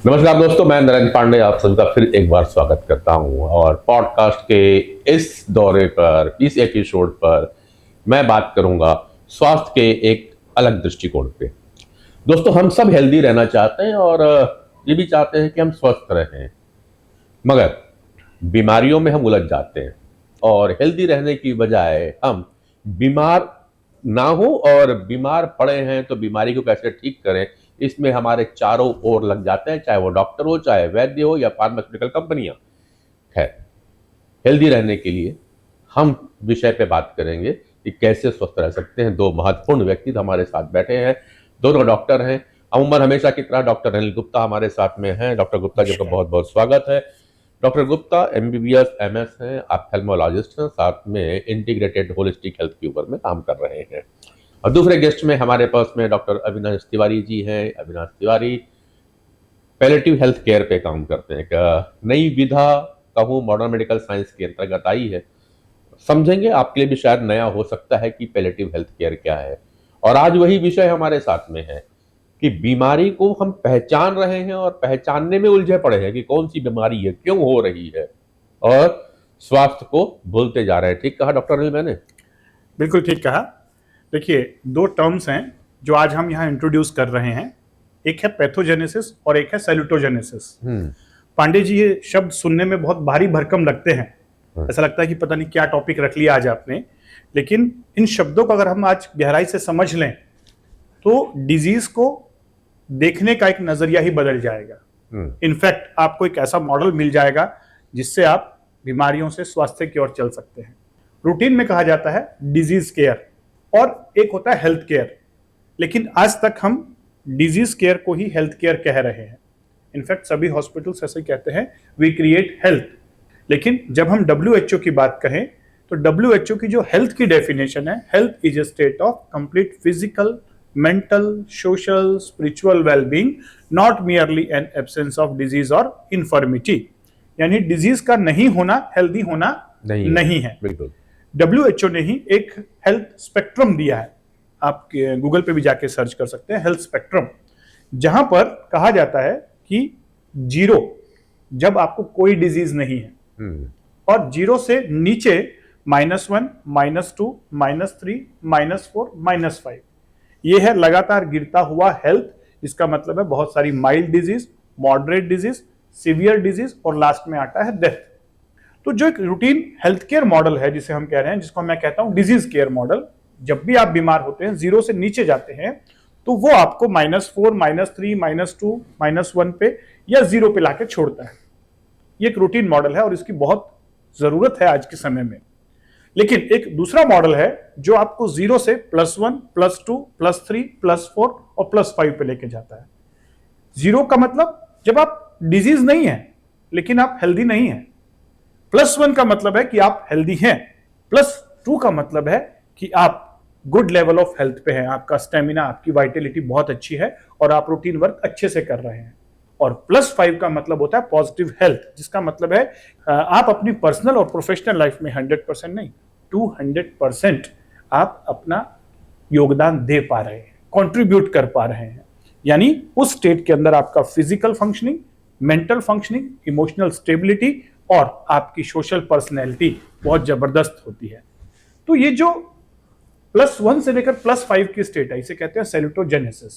नमस्कार दोस्तों, मैं नरेंद्र पांडे आप सभी का फिर एक बार स्वागत करता हूं और पॉडकास्ट के इस दौरे पर, इस एपिसोड पर मैं बात करूंगा स्वास्थ्य के एक अलग दृष्टिकोण पे। दोस्तों, हम सब हेल्दी रहना चाहते हैं और ये भी चाहते हैं कि हम स्वस्थ रहें, मगर बीमारियों में हम उलझ जाते हैं और हेल्दी रहने की बजाय हम बीमार ना हो और बीमार पड़े हैं तो बीमारी को कैसे ठीक करें, इसमें हमारे चारों ओर लग जाते हैं, चाहे वो डॉक्टर हो, चाहे वैद्य हो या फार्मास्यूटिकल कंपनियां। खैर, हेल्दी रहने के लिए हम विषय पे बात करेंगे कि कैसे स्वस्थ रह सकते हैं। दो महत्वपूर्ण व्यक्ति हमारे साथ बैठे हैं, दोनों डॉक्टर हैं। अमूमन हमेशा की तरह डॉक्टर अनिल गुप्ता हमारे साथ में हैं। डॉक्टर गुप्ता जी का बहुत बहुत स्वागत है। डॉक्टर गुप्ता MBBS MS हैं, ऑप्थेल्मोलॉजिस्ट हैं, साथ में इंटीग्रेटेड होलिस्टिक हेल्थ के ऊपर में काम कर रहे हैं। और दूसरे गेस्ट में हमारे पास में डॉक्टर अविनाश तिवारी जी हैं। Avinash Tiwari palliative health care पे काम करते हैं। एक नई विधा कहूँ मॉडर्न मेडिकल साइंस के अंतर्गत आई है। समझेंगे, आपके लिए भी शायद नया हो सकता है कि पैलेटिव हेल्थ केयर क्या है। और आज वही विषय हमारे साथ में है कि बीमारी को हम पहचान रहे हैं और पहचानने में उलझे पड़े हैं कि कौन सी बीमारी है, क्यों हो रही है, और स्वास्थ्य को भूलते जा रहे हैं। ठीक कहा डॉक्टर अनिल मैंने? बिल्कुल ठीक कहा। देखिए, दो टर्म्स हैं जो आज हम यहाँ इंट्रोड्यूस कर रहे हैं। एक है पैथोजेनेसिस और एक है सैल्यूटोजेनेसिस। पांडे जी, ये शब्द सुनने में बहुत भारी भरकम लगते हैं। ऐसा लगता है कि पता नहीं क्या टॉपिक रख लिया आज आपने। लेकिन इन शब्दों को अगर हम आज गहराई से समझ लें तो डिजीज को देखने का एक नजरिया ही बदल जाएगा। इनफैक्ट आपको एक ऐसा मॉडल मिल जाएगा जिससे आप बीमारियों से स्वास्थ्य की ओर चल सकते हैं। रूटीन में कहा जाता है डिजीज केयर और एक होता है हेल्थ केयर, लेकिन आज तक हम डिजीज केयर को ही हेल्थ केयर कह रहे हैं। इनफैक्ट सभी हॉस्पिटल्स ऐसे कहते हैं वी क्रिएट हेल्थ। लेकिन जब हम WHO की बात कहें तो WHO की जो हेल्थ की डेफिनेशन है, health is a state of complete physical, mental, social, spiritual wellbeing, not merely an absence of disease और इन्फर्मिटी। यानी डिजीज का नहीं होना हेल्दी होना नहीं है। बिल्कुल। WHO ने ही एक हेल्थ स्पेक्ट्रम दिया है। आप गूगल पे भी जाके सर्च कर सकते हैं हेल्थ स्पेक्ट्रम, जहां पर कहा जाता है कि 0 जब आपको कोई डिजीज नहीं है, और 0 से नीचे -1, -2, -3, -4, -5, ये है लगातार गिरता हुआ हेल्थ। इसका मतलब है बहुत सारी mild disease, moderate disease, severe disease और लास्ट में आता है डेथ। तो जो एक रूटीन हेल्थ केयर मॉडल है जिसे हम कह रहे हैं, जिसको मैं कहता हूं डिजीज केयर मॉडल, जब भी आप बीमार होते हैं 0 से नीचे जाते हैं तो वो आपको -4, -3, -2, -1 पे या 0 पे लाके छोड़ता है। ये एक रूटीन मॉडल है और इसकी बहुत जरूरत है आज के समय में। लेकिन एक दूसरा मॉडल है जो आपको 0 से +1, +2, +3, +4 और +5 पे लेके जाता है। 0 का मतलब जब आप डिजीज नहीं है लेकिन आप हेल्दी नहीं है। +1 का मतलब है कि आप हेल्दी हैं। +2 का मतलब है कि आप गुड लेवल ऑफ हेल्थ पे हैं, आपका स्टेमिना, आपकी वाइटलिटी बहुत अच्छी है और आप रूटीन वर्क अच्छे से कर रहे हैं। और +5 का मतलब होता है पॉजिटिव हेल्थ, जिसका मतलब है आप अपनी पर्सनल और प्रोफेशनल लाइफ में 100% नहीं, 200% आप अपना योगदान दे पा रहे हैं, कंट्रीब्यूट कर पा रहे हैं। यानी उस स्टेट के अंदर आपका physical functioning, mental functioning, emotional stability और आपकी सोशल पर्सनैलिटी बहुत जबरदस्त होती है। तो ये जो +1 से लेकर +5 की स्टेट है, इसे कहते हैं सैल्यूटोजेनेसिस।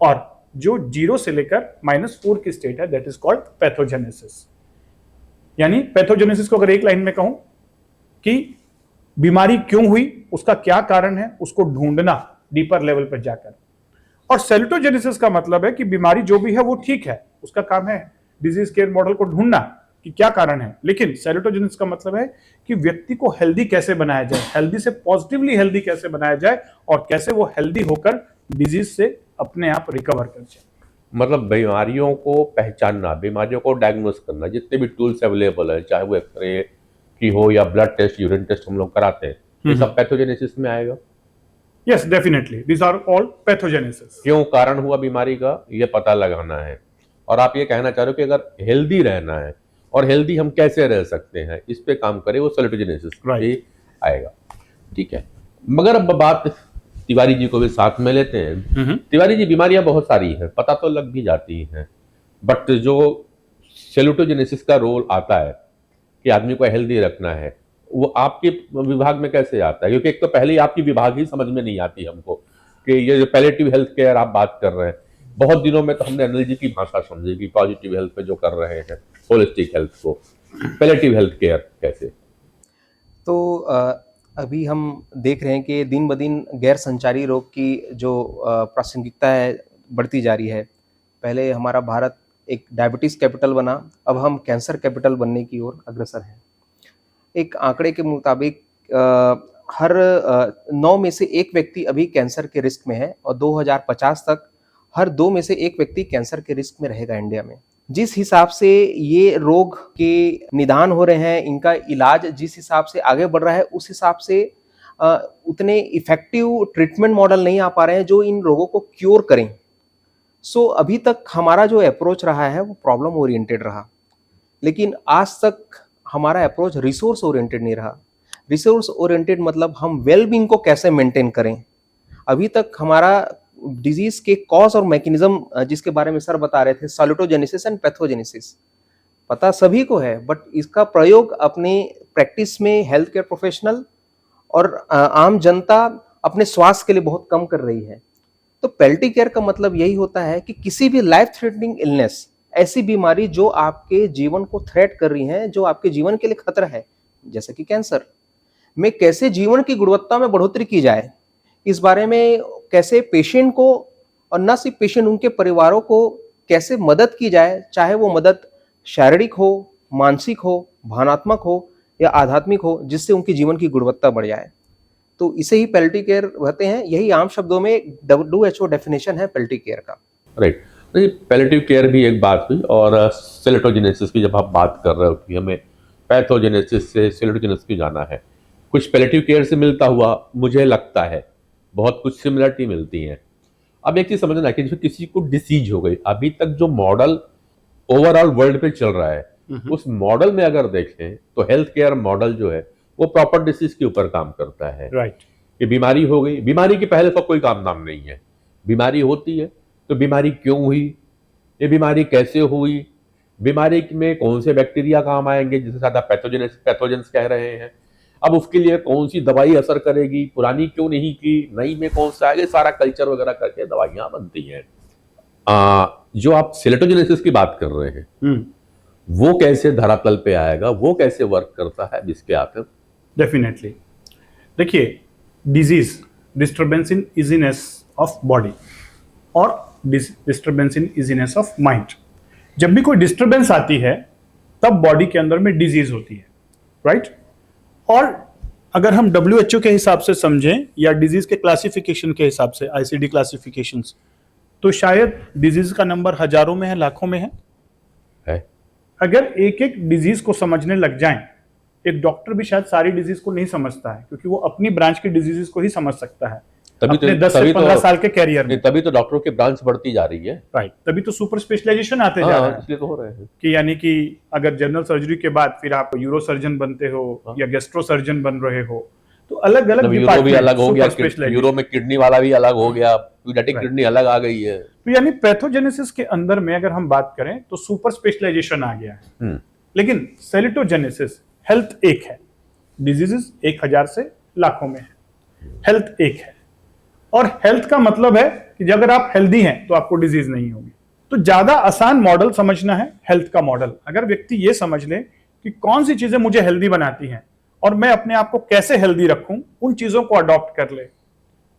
और जो 0 से लेकर -4 की स्टेट है, दैट इज कॉल्ड पैथोजेनेसिस। यानी पैथोजेनेसिस को अगर एक लाइन में कहूं कि बीमारी क्यों हुई, उसका क्या कारण है, उसको ढूंढना डीपर लेवल पर जाकर। और सैल्यूटोजेनेसिस का मतलब है कि बीमारी जो भी है वो ठीक है, उसका काम है डिजीज केयर मॉडल को ढूंढना कि क्या कारण है। लेकिन सैल्यूटोजेनेसिस का मतलब है कि व्यक्ति को हेल्दी कैसे बनाया जाए, हेल्दी से पॉजिटिवली हेल्दी कैसे बनाया जाए और कैसे वो हेल्दी होकर डिजीज से अपने आप रिकवर कर जाए। मतलब बीमारियों को पहचानना, बीमारियों को डायग्नोस करना, जितने भी टूल्स अवेलेबल है, चाहे वो एक्सरे की हो या ब्लड टेस्ट, यूरिन टेस्ट हम लोग कराते हैं, ये सब पैथोजेनेसिस में आएगा। Yes, definitely these are all pathogenesis. क्यों कारण हुआ बीमारी का, ये पता लगाना है। और आप ये कहना चाह रहे हो कि अगर हेल्दी रहना है और हेल्दी हम कैसे रह सकते हैं, इस पे काम करें, वो सैल्यूटोजेनेसिस Right. आएगा। ठीक है, मगर अब बात तिवारी जी को भी साथ में लेते हैं। तिवारी जी, बीमारियां बहुत सारी हैं, पता तो लग भी जाती हैं, बट जो सेलुटोजेनेसिस का रोल आता है कि आदमी को हेल्दी रखना है, वो आपके विभाग में कैसे आता है? क्योंकि एक तो पहले ही आपकी विभाग ही समझ में नहीं आती हमको कि ये जो पैलेटिव हेल्थ केयर आप बात कर रहे हैं, बहुत दिनों में तो हमने एनर्जी की भाषा समझी कि पॉजिटिव हेल्थ पे जो कर रहे हैं, होलिस्टिक हेल्थ को, पैलेटिव हेल्थ केयर कैसे? तो अभी हम देख रहे हैं कि दिन ब दिन गैर संचारी रोग की जो प्रासंगिकता है बढ़ती जा रही है। पहले हमारा भारत एक डायबिटीज़ कैपिटल बना, अब हम कैंसर कैपिटल बनने की ओर अग्रसर हैं। एक आंकड़े के मुताबिक हर 9 में से 1 व्यक्ति अभी कैंसर के रिस्क में है और 2050 तक हर 2 में से 1 व्यक्ति कैंसर के रिस्क में रहेगा इंडिया में। जिस हिसाब से ये रोग के निदान हो रहे हैं, इनका इलाज जिस हिसाब से आगे बढ़ रहा है, उस हिसाब से उतने इफेक्टिव ट्रीटमेंट मॉडल नहीं आ पा रहे हैं जो इन रोगों को क्योर करें। सो अभी तक हमारा जो अप्रोच रहा है वो प्रॉब्लम ओरिएंटेड रहा, लेकिन आज तक हमारा अप्रोच रिसोर्स ओरिएंटेड नहीं रहा। रिसोर्स ओरिएंटेड मतलब हम वेलबींग को कैसे मेंटेन करें। अभी तक हमारा डिजीज के कॉज और मैकेनिज्म जिसके बारे में सर बता रहे थे, सॉल्यूटोजेनेसिस एंड पैथोजेनेसिस, पता सभी को है, बट इसका प्रयोग अपने प्रैक्टिस में हेल्थ केयर प्रोफेशनल और आम जनता अपने स्वास्थ्य के लिए बहुत कम कर रही है। तो पैलिएटिव केयर का मतलब यही होता है कि किसी भी लाइफ थ्रेटनिंग इलनेस, ऐसी बीमारी जो आपके जीवन को थ्रेट कर रही है, जो आपके जीवन के लिए खतरा है, जैसे कि कैंसर, में कैसे जीवन की गुणवत्ता में बढ़ोतरी की जाए, इस बारे में कैसे पेशेंट को और न सिर्फ पेशेंट, उनके परिवारों को कैसे मदद की जाए, चाहे वो मदद शारीरिक हो, मानसिक हो, भावनात्मक हो या आध्यात्मिक हो, जिससे उनकी जीवन की गुणवत्ता बढ़ जाए। तो इसे ही पैलिएटिव केयर कहते हैं। यही आम शब्दों में WHO डेफिनेशन है पैलिएटिव केयर का। राइट, पैलिएटिव केयर भी एक बात हुई, और सेलुटोजेनेसिस की जब आप बात कर रहे हो कि हमें पैथोजेनेसिस से सेलुटोजेनेसिस की जाना है, कुछ पैलिएटिव केयर से मिलता हुआ मुझे लगता है बहुत कुछ सिमिलरिटी मिलती है। अब एक चीज समझना कि जो किसी को डिसीज हो गई, अभी तक जो मॉडल ओवरऑल वर्ल्ड पे चल रहा है, उस मॉडल में अगर देखें तो हेल्थ केयर मॉडल जो है वो प्रॉपर डिसीज के ऊपर काम करता है। राइट, कि बीमारी हो गई, बीमारी के पहले तो कोई काम नाम नहीं है। बीमारी होती है तो बीमारी क्यों हुई, ये बीमारी कैसे हुई, बीमारी में कौन से बैक्टीरिया काम आएंगे जिसे ज्यादा पैथोजेंस कह रहे हैं, अब उसके लिए कौन सी दवाई असर करेगी, पुरानी क्यों नहीं की, नई में कौन सा आएगा, सारा कल्चर वगैरह करके दवाइयां बनती हैं। जो आप सेलुटोजेनेसिस की बात कर रहे हैं, वो कैसे धरातल पे आएगा, वो कैसे वर्क करता है, जिसके आकर डेफिनेटली देखिए, disease disturbance in easiness of body और disturbance in easiness of mind. जब भी कोई डिस्टर्बेंस आती है तब बॉडी के अंदर में डिजीज होती है, राइट। और अगर हम WHO के हिसाब से समझें या डिजीज के क्लासिफिकेशन के हिसाब से, ICD क्लासिफिकेशंस, तो शायद डिजीज का नंबर हजारों में है, लाखों में है। अगर एक एक डिजीज को समझने लग जाएं, एक डॉक्टर भी शायद सारी डिजीज को नहीं समझता है, क्योंकि वो अपनी ब्रांच की डिजीजेस को ही समझ सकता है अपने 10 से 15 साल के कैरियर में। तभी तो डॉक्टरों की ब्रांच बढ़ती जा रही है, राइट। तभी तो सुपर स्पेशलाइजेशन आते जा रहे हैं, इसलिए तो हो रहे हैं कि यानी कि अगर जनरल सर्जरी के बाद फिर आप यूरो सर्जन बनते हो या गैस्ट्रो सर्जन बन रहे हो, तो अलग अलग यूरो भी अलग हो गया, यूरो में किडनी वाला भी अलग हो गया, पीडियाट्रिक किडनी अलग आ गई है। तो यानी पैथोजेनेसिस के अंदर में अगर हम बात करें तो सुपर स्पेशलाइजेशन आ गया है। लेकिन सेलुटोजेनेसिस हेल्थ एक है, डिजीजेस 1000 से लाखों में है, हेल्थ एक है। और हेल्थ का मतलब है कि अगर आप हेल्दी हैं तो आपको डिजीज नहीं होगी। तो ज्यादा आसान मॉडल समझना है हेल्थ का मॉडल। अगर व्यक्ति ये समझ ले कि कौन सी चीजें मुझे हेल्दी बनाती हैं और मैं अपने आप को कैसे हेल्दी रखूं, उन चीजों को अडॉप्ट कर ले,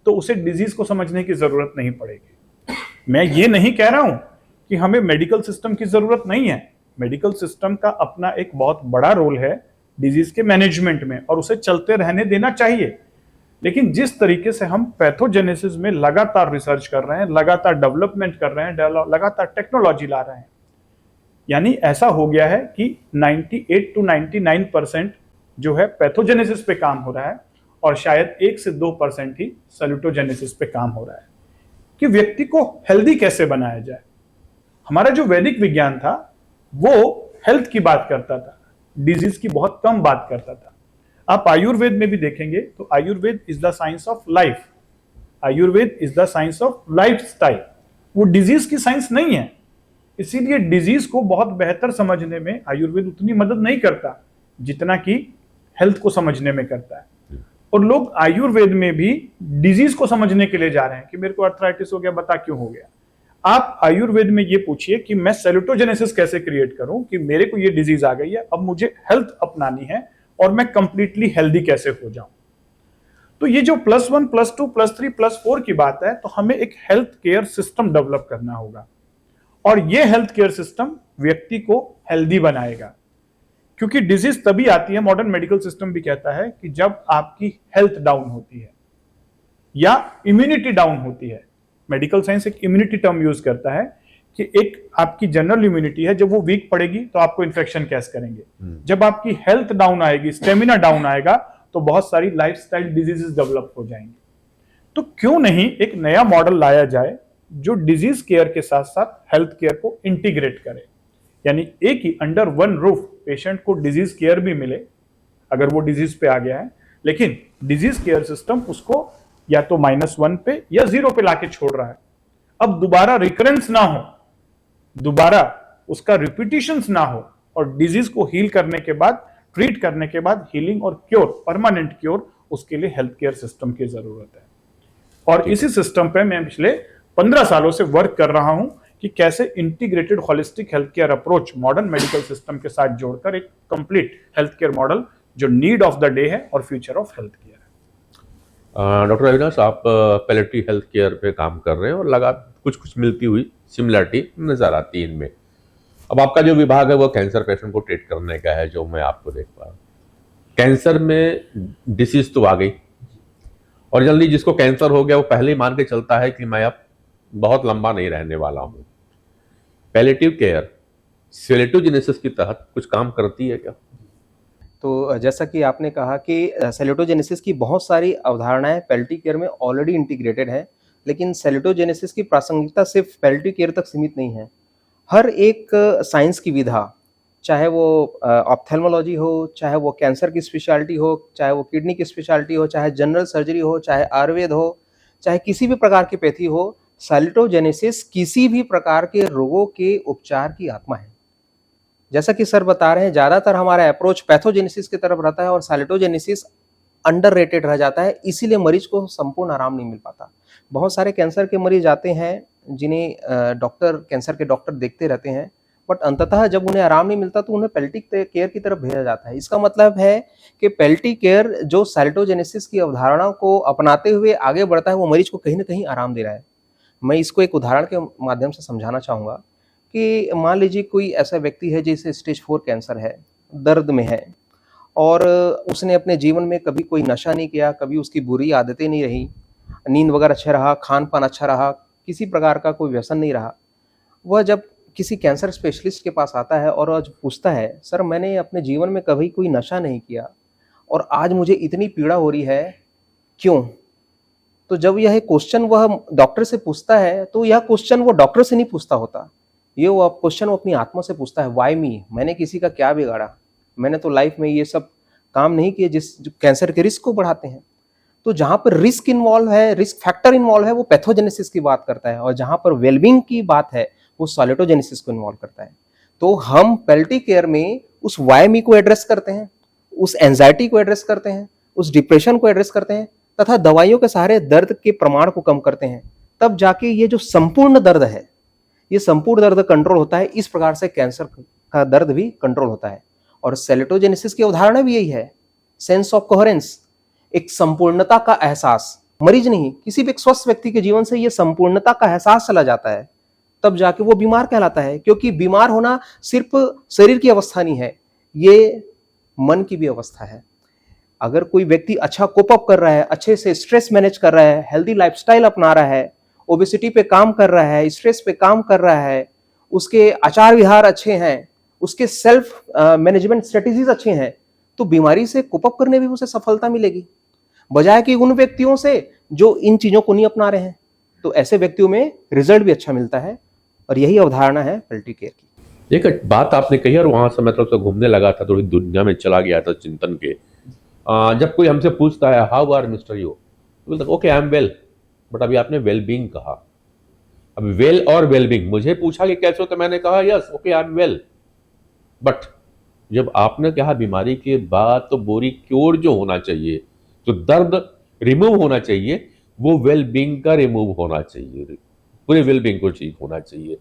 तो उसे डिजीज को समझने की जरूरत नहीं पड़ेगी। मैं ये नहीं कह रहा हूं कि हमें मेडिकल सिस्टम की जरूरत नहीं है। मेडिकल सिस्टम का अपना एक बहुत बड़ा रोल है डिजीज के मैनेजमेंट में, और उसे चलते रहने देना चाहिए। लेकिन जिस तरीके से हम पैथोजेनेसिस में लगातार रिसर्च कर रहे हैं, लगातार डेवलपमेंट कर रहे हैं, लगातार टेक्नोलॉजी ला रहे हैं, यानी ऐसा हो गया है कि 98 to 99% जो है पैथोजेनेसिस पे काम हो रहा है, और शायद 1 से 2% ही सेलुटोजेनेसिस पे काम हो रहा है कि व्यक्ति को हेल्दी कैसे बनाया जाए। हमारा जो वैदिक विज्ञान था वो हेल्थ की बात करता था, डिजीज की बहुत कम बात करता था। आप आयुर्वेद में भी देखेंगे तो Ayurveda is the science of life, Ayurveda is the science of life style. वो डिजीज की साइंस नहीं है। इसीलिए डिजीज को बहुत बेहतर समझने में आयुर्वेद उतनी मदद नहीं करता जितना कि हेल्थ को समझने में करता है। और लोग आयुर्वेद में भी डिजीज को समझने के लिए जा रहे हैं कि मेरे को अर्थराइटिस हो गया, बता क्यों हो गया। आप आयुर्वेद में ये पूछिए कि मैं सेलुटोजेनेसिस कैसे क्रिएट करूं कि मेरे को ये डिजीज आ गई है, अब मुझे हेल्थ अपनानी है और मैं कंप्लीटली हेल्दी कैसे हो जाऊं। तो ये जो +1, +2, +3, +4 की बात है, तो हमें एक हेल्थ केयर सिस्टम डेवलप करना होगा और ये हेल्थ केयर सिस्टम व्यक्ति को हेल्दी बनाएगा। क्योंकि डिजीज तभी आती है, मॉडर्न मेडिकल सिस्टम भी कहता है, कि जब आपकी हेल्थ डाउन होती है या इम्यूनिटी डाउन होती है। मेडिकल साइंस एक इम्यूनिटी टर्म यूज करता है कि एक आपकी जनरल इम्यूनिटी है, जब वो वीक पड़ेगी तो आपको इन्फेक्शन कैस करेंगे। जब आपकी हेल्थ डाउन आएगी, स्टेमिना डाउन आएगा, तो बहुत सारी लाइफस्टाइल डिजीजेस डेवलप हो जाएंगे। तो क्यों नहीं एक नया मॉडल लाया जाए जो डिजीज केयर के साथ साथ हेल्थ केयर को इंटीग्रेट करे, यानी एक ही अंडर वन रूफ पेशेंट को डिजीज केयर भी मिले अगर वो डिजीज पे आ गया है, लेकिन डिजीज केयर सिस्टम उसको या तो -1 पे या 0 पे लाके छोड़ रहा है। अब दोबारा रिकरेंस ना हो, दोबारा उसका रिपीटिशंस ना हो, और डिजीज को हील करने के बाद, ट्रीट करने के बाद हीलिंग और क्योर, परमानेंट क्योर, उसके लिए हेल्थ केयर सिस्टम की जरूरत है। और इसी सिस्टम पे मैं पिछले 15 सालों से वर्क कर रहा हूं कि कैसे integrated holistic health care approach modern medical system के साथ जोड़कर एक कंप्लीट हेल्थ केयर मॉडल जो नीड ऑफ द डे है और फ्यूचर ऑफ हेल्थ केयर है। डॉक्टर अविनाश, आप पैलेटिव हेल्थ केयर पे काम कर रहे हैं और लगा कुछ मिलती हुई सिमिलरिटी नजर आती है इनमें। अब आपका जो विभाग है वो कैंसर पेशेंट को ट्रीट करने का है, जो मैं आपको देख पा रहा हूँ। कैंसर में डिसीज तो आ गई और जल्दी जिसको कैंसर हो गया वो पहले ही मान के चलता है कि मैं अब बहुत लंबा नहीं रहने वाला हूँ। पैलेटिव केयर सेलेटोजेनेसिस के तहत कुछ काम करती है क्या? तो जैसा कि आपने कहा कि सेलेटोजेनेसिस की बहुत सारी अवधारणाएं पैलिएटिव केयर में ऑलरेडी इंटीग्रेटेड है, लेकिन सेलेटोजेनेसिस की प्रासंगिकता सिर्फ पैलिएटिव केयर तक सीमित नहीं है। हर एक साइंस की विधा, चाहे वो ऑप्थेल्मोलॉजी हो, चाहे वो कैंसर की स्पेशलिटी हो, चाहे वो किडनी की स्पेशलिटी हो, चाहे जनरल सर्जरी हो, चाहे आयुर्वेद हो, चाहे किसी भी प्रकार की पैथी हो, सेलेटोजेनेसिस किसी भी प्रकार के रोगों के उपचार की आत्मा है। जैसा कि सर बता रहे हैं, ज़्यादातर हमारा अप्रोच पैथोजेनेसिस की तरफ रहता है और सेलेटोजेनेसिस अंडररेटेड रह जाता है, इसीलिए मरीज को संपूर्ण आराम नहीं मिल पाता। बहुत सारे कैंसर के मरीज आते हैं जिन्हें कैंसर के डॉक्टर देखते रहते हैं, बट अंततः जब उन्हें आराम नहीं मिलता तो उन्हें पैलिएटिव केयर की तरफ भेजा जाता है। इसका मतलब है कि पैलिएटिव केयर जो सेलेटोजेनेसिस की अवधारणा को अपनाते हुए आगे बढ़ता है, वो मरीज को कहीं ना कहीं आराम दे रहा है। मैं इसको एक उदाहरण के माध्यम से समझाना चाहूँगा कि मान लीजिए कोई ऐसा व्यक्ति है जिसे स्टेज 4 कैंसर है, दर्द में है, और उसने अपने जीवन में कभी कोई नशा नहीं किया, कभी उसकी बुरी आदतें नहीं रही, नींद वगैरह अच्छा रहा, खान पान अच्छा रहा, किसी प्रकार का कोई व्यसन नहीं रहा। वह जब किसी कैंसर स्पेशलिस्ट के पास आता है और आज पूछता है, सर मैंने अपने जीवन में कभी कोई नशा नहीं किया और आज मुझे इतनी पीड़ा हो रही है, क्यों? तो जब यह क्वेश्चन वह डॉक्टर से पूछता है, तो यह क्वेश्चन वो डॉक्टर से नहीं पूछता होता, ये वो क्वेश्चन वो अपनी आत्मा से पूछता है, वाई मी? मैंने किसी का क्या बिगाड़ा? मैंने तो लाइफ में ये सब काम नहीं किए जो कैंसर के रिस्क को बढ़ाते हैं। तो जहां पर रिस्क इन्वॉल्व है, रिस्क फैक्टर इन्वॉल्व है, वो पैथोजेनेसिस की बात करता है, और जहां पर वेलबींग की बात है वो सेलेटोजेनेसिस को इन्वॉल्व करता है। तो हम पैलिएटिव केयर में उस वाई मी को एड्रेस करते हैं, उस एंजाइटी को एड्रेस करते हैं, उस डिप्रेशन को एड्रेस करते हैं, तथा दवाइयों के सहारे दर्द के प्रमाण को कम करते हैं। तब जाके ये जो संपूर्ण दर्द है, ये संपूर्ण दर्द कंट्रोल होता है। इस प्रकार से कैंसर का दर्द भी कंट्रोल होता है। और सेलेटोजेनेसिस की अवधारणा भी यही है, सेंस ऑफ कोहेरेंस, एक संपूर्णता का एहसास। मरीज नहीं, किसी भी एक स्वस्थ व्यक्ति के जीवन से ये संपूर्णता का एहसास चला जाता है, तब जाके वो बीमार कहलाता है। क्योंकि बीमार होना सिर्फ शरीर की अवस्था नहीं है, ये मन की भी अवस्था है। अगर कोई व्यक्ति अच्छा कोप अप कर रहा है, अच्छे से स्ट्रेस मैनेज कर रहा है, हेल्दी लाइफस्टाइल अपना रहा है, ओबेसिटी पे काम कर रहा है, स्ट्रेस पे काम कर रहा है, उसके आचार विहार अच्छे हैं, उसके सेल्फ मैनेजमेंट स्ट्रेटेजीज अच्छे हैं, तो बीमारी से कोप अप करने में भी उसे सफलता मिलेगी, बजाय कि उन व्यक्तियों से जो इन चीजों को नहीं अपना रहे हैं। तो ऐसे व्यक्तियों में रिजल्ट भी अच्छा मिलता है, और यही अवधारणा है पैलिएटिव केयर की। एक बात आपने कही और वहां से मतलब तो घूमने लगा था, थोड़ी दुनिया में चला गया था चिंतन के। जब कोई हमसे पूछता है how are mister you, okay I am well, but अभी आपने वेलबींग कहा। अब वेल और वेलबींग, मुझे पूछा कि कैसे हो, तो मैंने कहा yes okay I am well, but जब आपने कहा बीमारी के बाद तो बोरी क्योर जो होना चाहिए, जो दर्द रिमूव होना चाहिए, वो वेल बींग का रिमूव होना चाहिए, पूरे वेल बींग को ठीक होना चाहिए।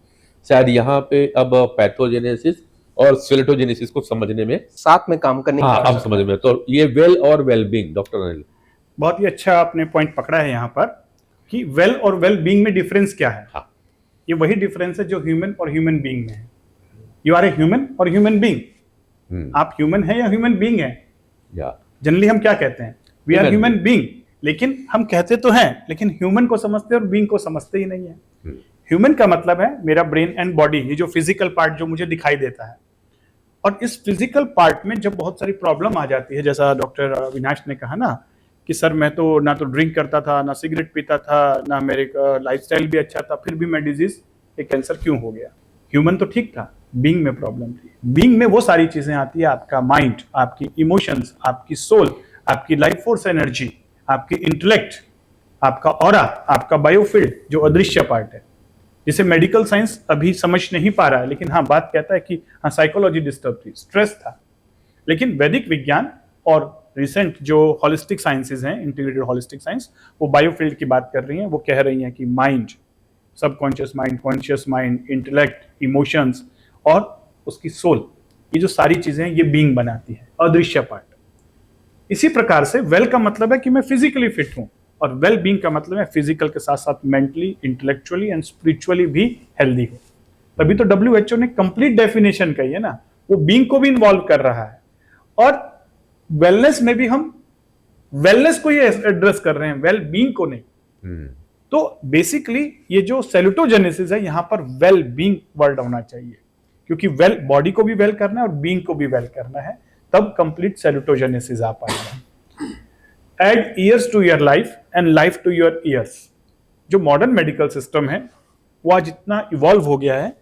शायद यहाँ पे अब पैथोजेनेसिस और सेलेटोजेनेसिस को समझने में, साथ में काम करने की हाँ अब आवश्यकता समझ में, तो ये वेल और वेल बींग डॉक्टर अनिल। बहुत ही अच्छा आपने पॉइंट पकड़ा है यहाँ पर कि वेल और वेल बीइंग में डिफरेंस क्या है। हाँ ये वही डिफरेंस है जो ह्यूमन और ह्यूमन बीइंग में है। यू आर ए ह्यूमन और ह्यूमन बीइंग। आप ह्यूमन है या ह्यूमन बीइंग है? या जनरली हम क्या कहते हैं? We are Human human being. लेकिन हम कहते तो हैं, लेकिन ह्यूमन को समझते और बीइंग को समझते ही नहीं है। ह्यूमन का मतलब है मेरा ब्रेन एंड बॉडी, ये जो फिजिकल पार्ट जो मुझे दिखाई देता है। और इस फिजिकल पार्ट में जब बहुत सारी प्रॉब्लम आ जाती है, जैसा डॉक्टर अविनाश ने कहा ना कि सर मैं तो ना तो ड्रिंक करता था, ना सिगरेट पीता था, ना मेरे लाइफस्टाइल भी अच्छा था, फिर भी मैं डिजीज, ये कैंसर क्यों हो गया? ह्यूमन तो ठीक था, बीइंग में प्रॉब्लम थी। बीइंग में वो सारी चीजें आती है, आपका माइंड, आपकी इमोशंस, आपकी सोल, आपकी लाइफ फोर्स एनर्जी, आपकी इंटेलेक्ट, आपका ऑरा, आपका बायोफील्ड जो अदृश्य पार्ट है, जिसे मेडिकल साइंस अभी समझ नहीं पा रहा है। लेकिन हाँ, बात कहता है कि हाँ साइकोलॉजी डिस्टर्ब थी, स्ट्रेस था। लेकिन वैदिक विज्ञान और रिसेंट जो होलिस्टिक साइंसेज हैं, इंटीग्रेटेड होलिस्टिक साइंस, वो बायोफील्ड की बात कर रही हैं। वो कह रही हैं कि mind, subconscious mind, conscious mind, intellect, emotions और उसकी सोल, ये जो सारी चीजें हैं ये बीइंग बनाती है, अदृश्य पार्ट। इसी प्रकार से वेल का मतलब है कि मैं फिजिकली फिट हूं, और वेल बीइंग का मतलब है फिजिकल के साथ साथ मेंटली, इंटेलेक्चुअली एंड स्पिरिचुअली भी हेल्दी हो। तभी तो WHO ने कंप्लीट डेफिनेशन कही है ना, वो बीइंग को भी इन्वॉल्व कर रहा है। और वेलनेस में भी हम वेलनेस को ही एड्रेस कर रहे हैं, वेल बीइंग को नहीं। तो बेसिकली ये जो सेलुटोजेनेसिस है, यहां पर वेल बीइंग वर्ड होना चाहिए, क्योंकि वेल बॉडी को भी वेल करना है और बीइंग को भी वेल करना है, तब कंप्लीट सेलुटोजेनेसिस आ पाएगा। Add years to your life and life to your years. जो मॉडर्न मेडिकल सिस्टम है वो आज इतना इवॉल्व हो गया है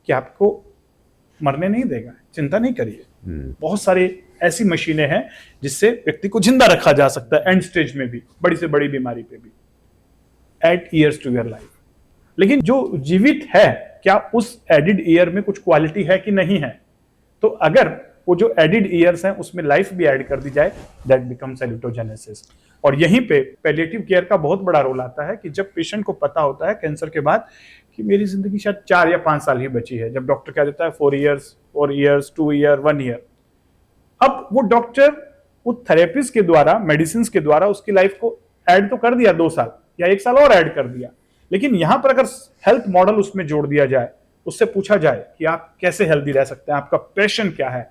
कि आपको मरने नहीं देगा, चिंता नहीं करिए। बहुत सारे ऐसी मशीनें हैं जिससे व्यक्ति को जिंदा रखा जा सकता है, एंड स्टेज में भी, बड़ी से बड़ी बीमारी पे भी। Add years to your life. लेकिन जो जीवित है, क्या उस एडिड ईयर में कुछ क्वालिटी है कि नहीं है? तो अगर वो जो एडिड ईयर्स हैं उसमें लाइफ भी ऐड कर दी जाए, दैट बिकम सेलुटोजेनेसिस। और यहीं पे पैलिएटिव केयर का बहुत बड़ा रोल आता है कि जब पेशेंट को पता होता है कैंसर के बाद कि मेरी जिंदगी शायद 4 या 5 साल ही बची है, जब डॉक्टर कह देता है 4 इयर्स, 2 ईयर, 1 ईयर, अब वो डॉक्टर उस थेरेपिस्ट के द्वारा, मेडिसिन के द्वारा उसकी लाइफ को ऐड तो कर दिया 2 साल या 1 साल और ऐड कर दिया। लेकिन यहां पर अगर हेल्थ मॉडल उसमें जोड़ दिया जाए, उससे पूछा जाए कि आप कैसे हेल्दी रह सकते हैं, आपका पैशन क्या है,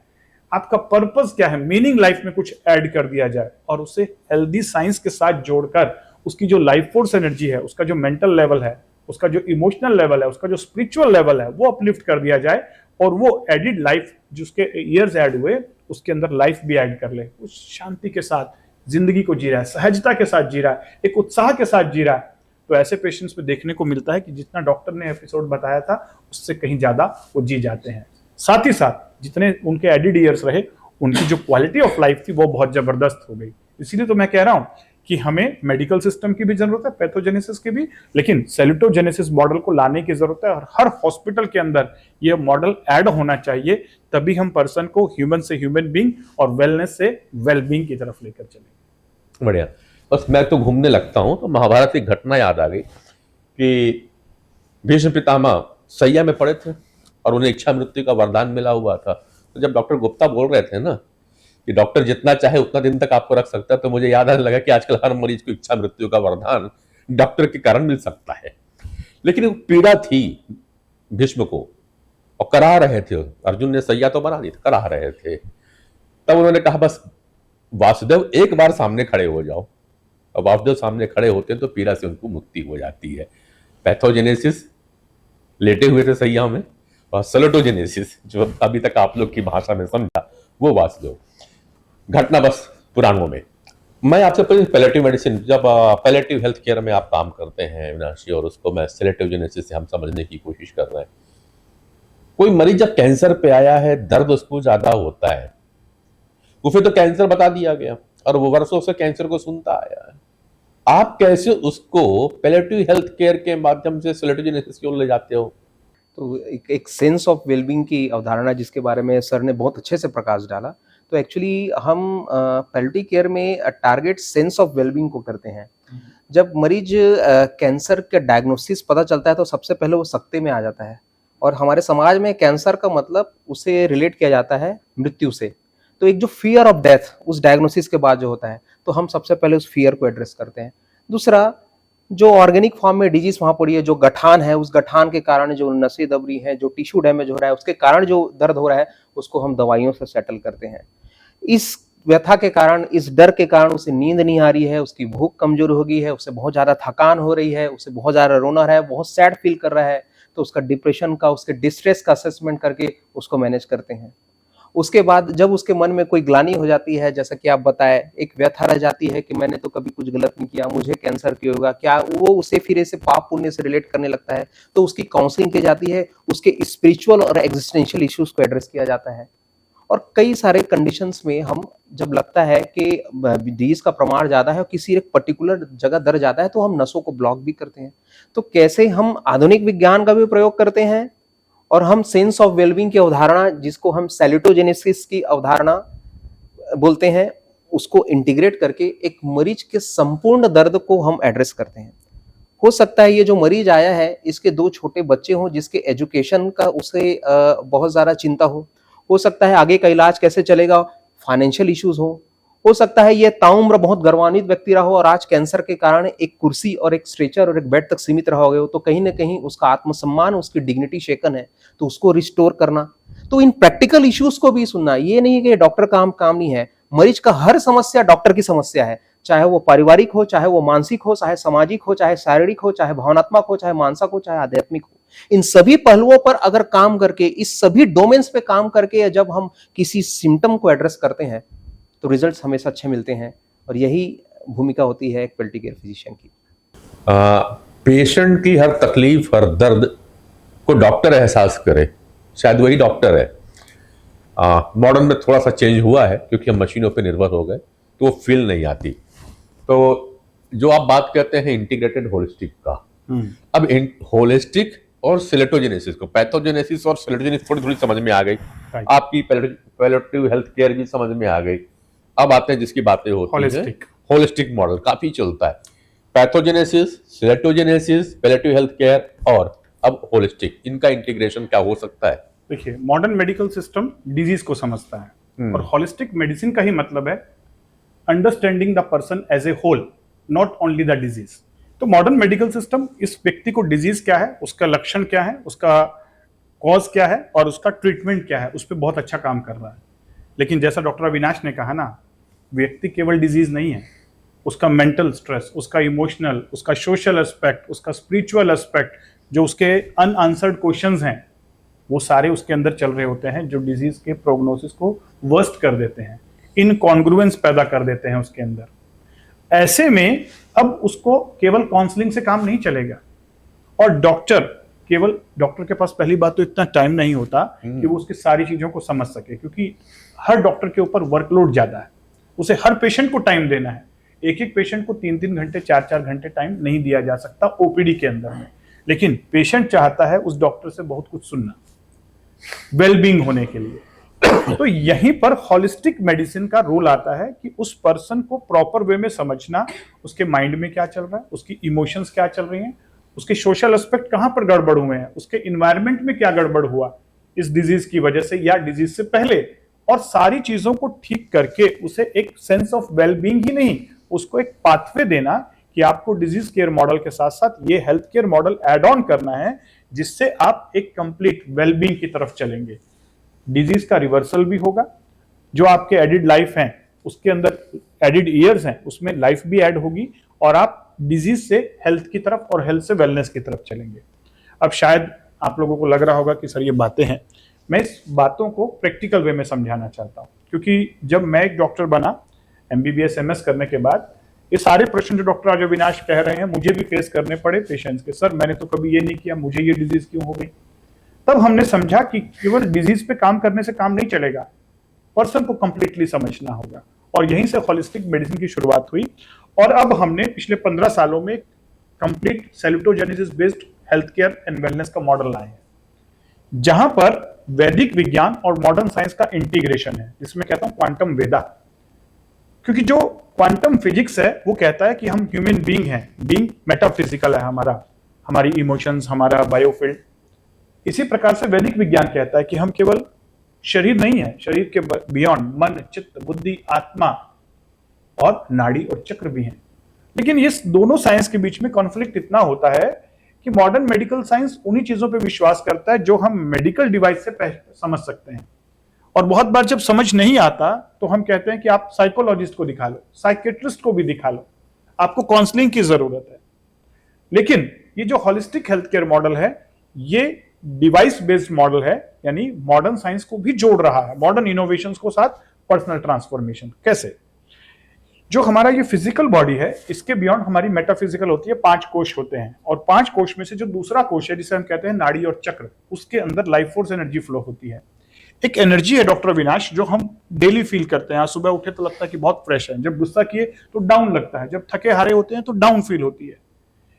आपका पर्पस क्या है, मीनिंग लाइफ में कुछ ऐड कर दिया जाए, और उसे हेल्दी साइंस के साथ जोड़कर उसकी जो लाइफ फोर्स एनर्जी है, उसका जो मेंटल लेवल है, उसका जो इमोशनल लेवल है, उसका जो स्पिरिचुअल लेवल है, वो अपलिफ्ट कर दिया जाए, और वो एडिड लाइफ जिसके ईयर्स ऐड हुए उसके अंदर लाइफ भी ऐड कर ले, उस शांति के साथ जिंदगी को जी रहा है, सहजता के साथ जी रहा है, एक उत्साह के साथ जी रहा है। तो ऐसे पेशेंट्स में देखने को मिलता है कि जितना डॉक्टर ने एपिसोड बताया था उससे कहीं ज्यादा वो जी जाते हैं। साथ ही साथ जितने उनके एडिड ईयर्स रहे, उनकी जो क्वालिटी ऑफ लाइफ थी वो बहुत जबरदस्त हो गई। इसीलिए तो मैं कह रहा हूं कि हमें मेडिकल सिस्टम की भी जरूरत है, पैथोजेनेसिस की भी, लेकिन सेलुटोजेनेसिस मॉडल को लाने की जरूरत है, और हर हॉस्पिटल के अंदर ये मॉडल ऐड होना चाहिए, तभी हम पर्सन को ह्यूमन से ह्यूमन बीइंग और वेलनेस से वेल बीइंग की तरफ लेकर चलेंगे। बढ़िया। बस मैं तो घूमने लगता हूँ तो महाभारत की घटना याद आ गई कि भीष्म पितामह सैया में पड़े थे और उन्हें इच्छा मृत्यु का वरदान मिला हुआ था। तो जब डॉक्टर गुप्ता बोल रहे थे ना कि डॉक्टर जितना चाहे उतना दिन तक आपको रख सकता है, तो मुझे याद आने लगा कि आजकल हर मरीज को इच्छा मृत्यु का वरदान डॉक्टर के कारण मिल सकता है। लेकिन वो पीड़ा थी भीष्म को, और करा रहे थे, अर्जुन ने सैया तो बना दी, करा रहे थे। तब उन्होंने कहा बस वासुदेव एक बार सामने खड़े हो जाओ, और वासुदेव सामने खड़े होते हैं तो पीड़ा से उनको मुक्ति हो जाती है। पैथोजेनेसिस लेटे हुए थे सैया में, और सेलुटोजेनेसिस जो अभी तक आप लोग की भाषा में समझा, वो वासुदेव। घटना बस पुराणों में। मैं आपसे पैलेटिव मेडिसिन, जब पैलेटिव हेल्थ केयर में आप काम करते हैं अविनाश जी, और उसको मैं सेलेटिवजेनेसिस से हम समझने की कोशिश कर रहे हैं। कोई मरीज जब कैंसर पे आया है, दर्द उसको ज्यादा होता है, उसे तो कैंसर बता दिया गया और वो वर्षों से कैंसर को सुनता आया है। आप कैसे उसको पैलिएटिव हेल्थ केयर के माध्यम से सैलिटोजेनेसिस की ओर ले जाते हो? तो एक सेंस ऑफ वेलबींग की अवधारणा जिसके बारे में सर ने बहुत अच्छे से प्रकाश डाला। तो एक्चुअली हम पैलिएटिव केयर में टारगेट सेंस ऑफ वेलबींग को करते हैं। जब मरीज कैंसर का डायग्नोसिस पता चलता है तो सबसे पहले वो सकते में आ जाता है, और हमारे समाज में कैंसर का मतलब उसे रिलेट किया जाता है मृत्यु से। तो एक जो फियर ऑफ डेथ उस डायग्नोसिस के बाद जो होता है, तो हम सबसे पहले उस फियर को एड्रेस करते हैं। दूसरा, जो ऑर्गेनिक फॉर्म में डिजीज वहां पड़ी है, जो गठान है, उस गठान के कारण जो नसें दब रही हैं, जो टिश्यू डैमेज हो रहा है, उसके कारण जो दर्द हो रहा है, उसको हम दवाइयों से सेटल करते हैं। इस व्यथा के कारण, इस डर के कारण उसे नींद नहीं आ रही है, उसकी भूख कमजोर हो गई है, उसे बहुत ज्यादा थकान हो रही है, उसे बहुत ज्यादा रोना आ रहा है, बहुत सैड फील कर रहा है, तो उसका डिप्रेशन का, उसके डिस्ट्रेस का असेसमेंट करके उसको मैनेज करते हैं। उसके बाद जब उसके मन में कोई ग्लानि हो जाती है, जैसा कि आप बताए, एक व्यथा रह जाती है कि मैंने तो कभी कुछ गलत नहीं किया, मुझे कैंसर क्यों होगा, क्या वो उसे फिर ऐसे पाप पुण्य से रिलेट करने लगता है, तो उसकी काउंसलिंग की जाती है, उसके स्पिरिचुअल और एग्जिस्टेंशियल इश्यूज को एड्रेस किया जाता है। और कई सारे कंडीशंस में हम जब लगता है कि डिजीज का प्रमाण ज्यादा है और किसी एक पर्टिकुलर जगह दर्द ज्यादा है, तो हम नसों को ब्लॉक भी करते हैं। तो कैसे हम आधुनिक विज्ञान का भी प्रयोग करते हैं और हम सेंस ऑफ वेलबींग की अवधारणा, जिसको हम सैलिटोजेनेसिस की अवधारणा बोलते हैं, उसको इंटीग्रेट करके एक मरीज के संपूर्ण दर्द को हम एड्रेस करते हैं। हो सकता है ये जो मरीज आया है, इसके 2 छोटे बच्चे हों जिसके एजुकेशन का उसे बहुत ज्यादा चिंता हो सकता है आगे का इलाज कैसे चलेगा, फाइनेंशियल इश्यूज हो सकता है ये ताउम्र बहुत गर्वान्वित व्यक्ति रहा हो और आज कैंसर के कारण एक कुर्सी और एक स्ट्रेचर और एक बेड तक सीमित रहा हो, तो कहीं ना कहीं उसका आत्मसम्मान, उसकी डिग्निटी शेकन है, तो उसको रिस्टोर करना। तो इन प्रैक्टिकल इश्यूज को भी सुनना, ये नहीं कि डॉक्टर का काम नहीं है। मरीज का हर समस्या डॉक्टर की समस्या है, चाहे वो पारिवारिक हो, चाहे वो मानसिक हो, चाहे सामाजिक हो, चाहे शारीरिक हो, चाहे भावनात्मक हो, चाहे मानसिक हो, चाहे आध्यात्मिक हो। इन सभी पहलुओं पर अगर काम करके, इस सभी डोमेन्स पे काम करके जब हम किसी सिम्टम को एड्रेस करते हैं, तो रिजल्ट्स हमेशा अच्छे मिलते हैं। और यही भूमिका होती है एक पैलिएटिव केयर फिजिशियन की। पेशेंट की हर तकलीफ, हर दर्द को डॉक्टर एहसास करे, शायद वही डॉक्टर है। मॉडर्न में थोड़ा सा चेंज हुआ है क्योंकि हम मशीनों पे निर्भर हो गए, तो वो फील नहीं आती। तो जो आप बात कहते हैं इंटीग्रेटेड होलिस्टिक का, अब होलिस्टिक और सैलिटोजेनेसिस को, पैथोजेनेसिस और सैलिटोजेनेसिस थोड़ी थोड़ी समझ में आ गई, आपकी पैलिएटिव हेल्थ केयर भी समझ में आ गई। अब आते हैं जिसकी बातें होती हैं, होलिस्टिक मॉडल काफी चलता है। पैथोजेनेसिस, सैलिटोजेनेसिस, पैलिएटिव हेल्थ केयर और अब होलिस्टिक, इनका इंटीग्रेशन क्या हो सकता है? देखिए, मॉडर्न मेडिकल सिस्टम डिजीज को समझता है और होलिस्टिक मेडिसिन का ही मतलब है understanding the person as a whole, not only the disease. तो मॉडर्न मेडिकल सिस्टम इस व्यक्ति को डिजीज क्या है, उसका लक्षण क्या है, उसका कॉज क्या है और उसका ट्रीटमेंट क्या है, उस पर बहुत अच्छा काम कर रहा है। लेकिन जैसा डॉक्टर अविनाश ने कहा ना, व्यक्ति केवल डिजीज नहीं है, उसका मेंटल स्ट्रेस, उसका इमोशनल, उसका सोशल एस्पेक्ट, उसका स्पिरिचुअल एस्पेक्ट, जो उसके अनआंसर्ड क्वेश्चंस हैं, वो सारे उसके अंदर चल रहे होते हैं, जो डिजीज के प्रोग्नोसिस को वर्स्ट कर देते हैं, इनकॉन्ग्रुएंस पैदा कर देते हैं उसके अंदर। ऐसे में अब उसको केवल काउंसलिंग से काम नहीं चलेगा, और डॉक्टर के पास पहली बात तो इतना टाइम नहीं होता कि वो उसकी सारी चीजों को समझ सके, क्योंकि हर डॉक्टर के ऊपर वर्कलोड ज्यादा है, उसे हर पेशेंट को टाइम देना है। एक एक पेशेंट को 3-3 घंटे, 4-4 घंटे टाइम नहीं दिया जा सकता ओपीडी के अंदर में। लेकिन पेशेंट चाहता है उस डॉक्टर से बहुत कुछ सुनना, वेलबींग होने के लिए। तो यहीं पर होलिस्टिक मेडिसिन का रोल आता है कि उस पर्सन को प्रॉपर वे में समझना, उसके माइंड में क्या चल रहा है, उसकी इमोशंस क्या चल रही हैं, उसके सोशल एस्पेक्ट कहां पर गड़बड़ हुए हैं, उसके इन्वायरमेंट में क्या गड़बड़ हुआ इस डिजीज की वजह से या डिजीज से पहले, और सारी चीजों को ठीक करके उसे एक सेंस ऑफ वेलबींग ही नहीं, उसको एक पाथवे देना कि आपको डिजीज केयर मॉडल के साथ साथ ये health care model add on करना है, जिससे आप एक कंप्लीट वेलबींग की तरफ चलेंगे। डिजीज का रिवर्सल भी होगा, जो आपके एडिड लाइफ हैं उसके अंदर एडिड ईयर्स हैं, उसमें लाइफ भी ऐड होगी, और आप डिजीज से हेल्थ की तरफ और हेल्थ से वेलनेस की तरफ चलेंगे। अब शायद आप लोगों को लग रहा होगा कि सर ये बातें हैं, मैं इस बातों को प्रैक्टिकल वे में समझाना चाहता हूँ, क्योंकि जब मैं एक डॉक्टर बना MBBS MS करने के बाद, ये सारे प्रश्न जो डॉक्टर आज अविनाश कह रहे हैं मुझे भी फेस करने पड़े पेशेंट्स के। सर मैंने तो कभी ये नहीं किया, मुझे ये डिजीज क्यों हो गई? तब हमने समझा कि केवल डिजीज पे काम करने से काम नहीं चलेगा, पर्सन को कंप्लीटली समझना होगा, और यहीं से होलिस्टिक मेडिसिन की शुरुआत हुई। और अब हमने पिछले 15 सालों में complete salutogenesis based health care and wellness का मॉडल लाए हैं, जहां पर वैदिक विज्ञान और मॉडर्न साइंस का इंटीग्रेशन है, जिसमें कहता हूं क्वांटम वेदा। क्योंकि जो क्वांटम फिजिक्स है वो कहता है कि हम ह्यूमन बीइंग हैं, बीइंग मेटाफिजिकल है हमारी इमोशंस, हमारा बायोफील्ड। इसी प्रकार से वैदिक विज्ञान कहता है कि हम केवल शरीर नहीं है, शरीर के बियॉन्ड मन, चित्त, बुद्धि, आत्मा और नाड़ी और चक्र भी हैं। लेकिन ये दोनों साइंस के बीच में कॉन्फ्लिक्ट इतना होता है कि मॉडर्न मेडिकल साइंस उन्हीं चीजों पे विश्वास करता है जो हम मेडिकल डिवाइस से समझ सकते हैं, और बहुत बार जब समझ नहीं आता तो हम कहते हैं कि आप साइकोलॉजिस्ट को दिखा लो, साइकेट्रिस्ट को भी दिखा लो, आपको काउंसलिंग की जरूरत है। लेकिन ये जो होलिस्टिक हेल्थ केयर मॉडल है, ये डिवाइस बेस्ड मॉडल है, यानी मॉडर्न साइंस को भी जोड़ रहा है, मॉडर्न इनोवेशंस को साथ पर्सनल ट्रांसफॉर्मेशन। कैसे? जो हमारा ये फिजिकल बॉडी है, इसके बियॉन्ड हमारी मेटाफिजिकल होती है, 5 कोश होते हैं, और 5 कोश में से जो दूसरा कोश है जिसे हम कहते हैं नाड़ी और चक्र, उसके अंदर लाइफ फोर्स एनर्जी फ्लो होती है। एक एनर्जी है डॉक्टर अविनाश जो हम डेली फील करते हैं। आज सुबह उठे तो लगता है कि बहुत फ्रेश है, जब गुस्सा किए तो डाउन लगता है, जब थके हारे होते हैं तो डाउन फील होती है,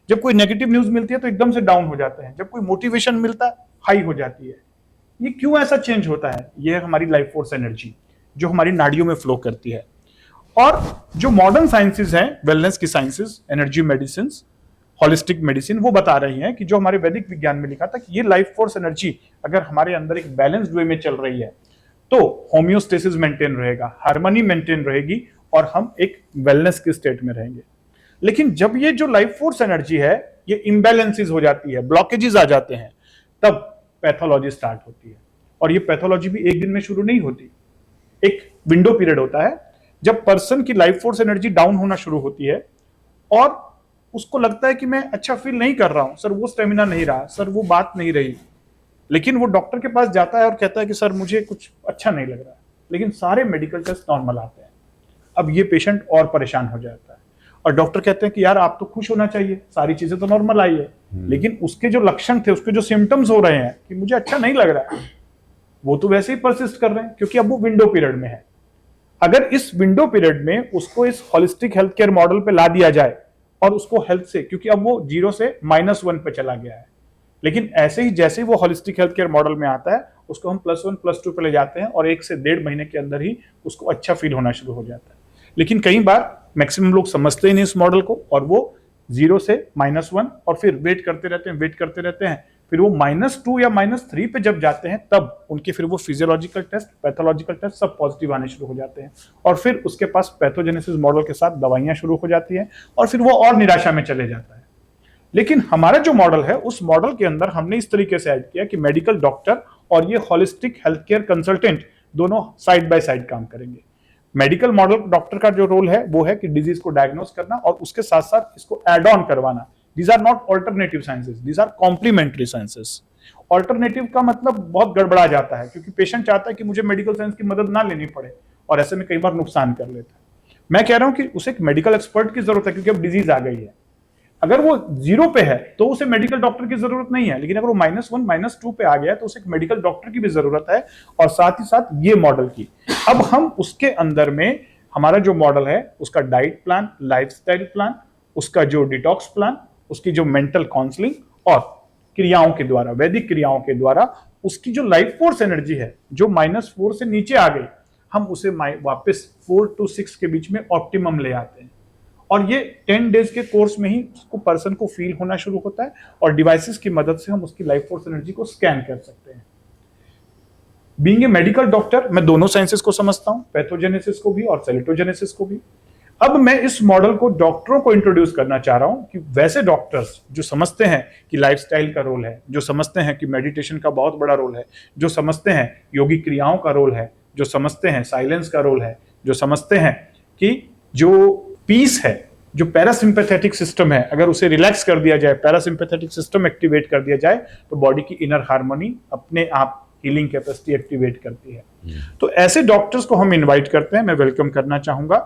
जब कोई नेगेटिव न्यूज मिलती है तो एकदम से डाउन हो जाते हैं, जब कोई मोटिवेशन मिलता है हाई हो जाती है। ये क्यों ऐसा चेंज होता है? ये है हमारी लाइफ फोर्स एनर्जी जो हमारी नाड़ियों में फ्लो करती है। और जो मॉडर्न साइंसेज हैं, वेलनेस की sciences, energy medicine, holistic medicine, वो बता रही हैं कि जो हमारे वैदिक विज्ञान में लिखा था कि ये लाइफ फोर्स एनर्जी अगर हमारे अंदर एक बैलेंस्ड वे में चल रही है तो होम्योस्टेसिस मेंटेन रहेगा, हार्मनी मेंटेन रहेगी, और हम एक वेलनेस के स्टेट में रहेंगे। लेकिन जब ये जो लाइफ फोर्स एनर्जी है ये इम्बैलेंसेस हो जाती है, ब्लॉकेजेस आ जाते हैं, तब पैथोलॉजी स्टार्ट होती है। और ये पैथोलॉजी भी एक दिन में शुरू नहीं होती, एक विंडो पीरियड होता है जब पर्सन की लाइफ फोर्स एनर्जी डाउन होना शुरू होती है और उसको लगता है कि मैं अच्छा फील नहीं कर रहा हूं सर, वो स्टेमिना नहीं रहा सर, वो बात नहीं रही। लेकिन वो डॉक्टर के पास जाता है और कहता है कि सर मुझे कुछ अच्छा नहीं लग रहा है, लेकिन सारे मेडिकल टेस्ट नॉर्मल आते हैं। अब ये पेशेंट और परेशान हो जाता है और डॉक्टर कहते हैं कि यार आप तो खुश होना चाहिए, सारी चीजें तो नॉर्मल आई है, लेकिन उसके जो लक्षण थे, उसके जो सिम्टम्स हो रहे हैं कि मुझे अच्छा नहीं लग रहा है, वो तो वैसे ही परसिस्ट कर रहे हैं क्योंकि अब वो विंडो पीरियड में है। अगर इस विंडो पीरियड में उसको इस होलिस्टिक हेल्थ केयर मॉडल पे ला दिया जाए और उसको हेल्थ से, क्योंकि अब वो 0 से -1 पे चला गया है, लेकिन ऐसे ही जैसे ही वो होलिस्टिक हेल्थ केयर मॉडल में आता है उसको हम +1 +2 पे ले जाते हैं और 1 से 1.5 महीने के अंदर ही उसको अच्छा फील होना शुरू हो जाता है। लेकिन कई बार मैक्सिमम लोग समझते ही नहीं इस मॉडल को और वो 0 से -1 और फिर वेट करते रहते हैं, फिर वो -2 या -3 पे जब जाते हैं तब उनके फिर वो फिजियोलॉजिकल टेस्ट, पैथोलॉजिकल टेस्ट सब पॉजिटिव आने शुरू हो जाते हैं और फिर उसके पास पैथोजेनेसिस मॉडल के साथ दवाइयां शुरू हो जाती हैं और फिर वो और निराशा में चले जाता है। लेकिन हमारा जो मॉडल है उस मॉडल के अंदर हमने इस तरीके से ऐड किया कि मेडिकल डॉक्टर और ये होलिस्टिक हेल्थ केयर कंसल्टेंट दोनों साइड बाय साइड काम करेंगे। मेडिकल मॉडल डॉक्टर का जो रोल है वो है कि डिजीज को डायग्नोस करना और उसके साथ साथ इसको एड ऑन करवाना। These are not alternative sciences, these are complementary sciences. Alternative का मतलब बहुत गड़बड़ा जाता है क्योंकि पेशेंट चाहता है कि मुझे मेडिकल साइंस की मदद ना लेनी पड़े और ऐसे में कई बार नुकसान कर लेता है। मैं कह रहा हूं कि उसे एक मेडिकल एक्सपर्ट की जरूरत है क्योंकि अब डिजीज आ गई है। अगर वो 0 पे है तो उसे मेडिकल डॉक्टर की जरूरत नहीं है, लेकिन अगर वो -1 -2 पे आ गया है तो उसे एक मेडिकल डॉक्टर की भी जरूरत है और साथ ही साथ ये मॉडल की। अब हम उसके अंदर में हमारा जो मॉडल है उसका डाइट प्लान, लाइफस्टाइल प्लान, उसका जो डिटॉक्स प्लान, उसकी जो मेंटल काउंसलिंग और क्रियाओं के द्वारा, वैदिक क्रियाओं के द्वारा उसकी जो लाइफ फोर्स एनर्जी है जो -4 से नीचे आ गई, हम उसे वापस 4 to 6 के बीच में ऑप्टिमम ले आते हैं। और ये 10 डेज के कोर्स में ही उसको पर्सन को फील होना शुरू होता है और डिवाइसेस की मदद से हम उसकी लाइफ फोर्स एनर्जी को स्कैन कर सकते हैं। बीइंग ए मेडिकल डॉक्टर मैं दोनों साइंसेस को समझता हूं, पैथोजेनेसिस को भी और सेल्यूटोजेनेसिस को भी। अब मैं इस मॉडल को डॉक्टरों को इंट्रोड्यूस करना चाह रहा हूं कि वैसे डॉक्टर्स जो समझते हैं कि लाइफस्टाइल का रोल है, जो समझते हैं कि मेडिटेशन का बहुत बड़ा रोल है, जो समझते हैं योगिक क्रियाओं का रोल है, जो समझते हैं साइलेंस का रोल है, जो समझते हैं कि जो पीस है, जो पैरासिम्पैथेटिक सिस्टम है, अगर उसे रिलैक्स कर दिया जाए, पैरासिम्पैथेटिक सिस्टम एक्टिवेट कर दिया जाए तो बॉडी की इनर हार्मनी अपने आप हीलिंग कैपेसिटी एक्टिवेट करती है। तो ऐसे डॉक्टर्स को हम इनवाइट करते हैं। मैं वेलकम करना चाहूंगा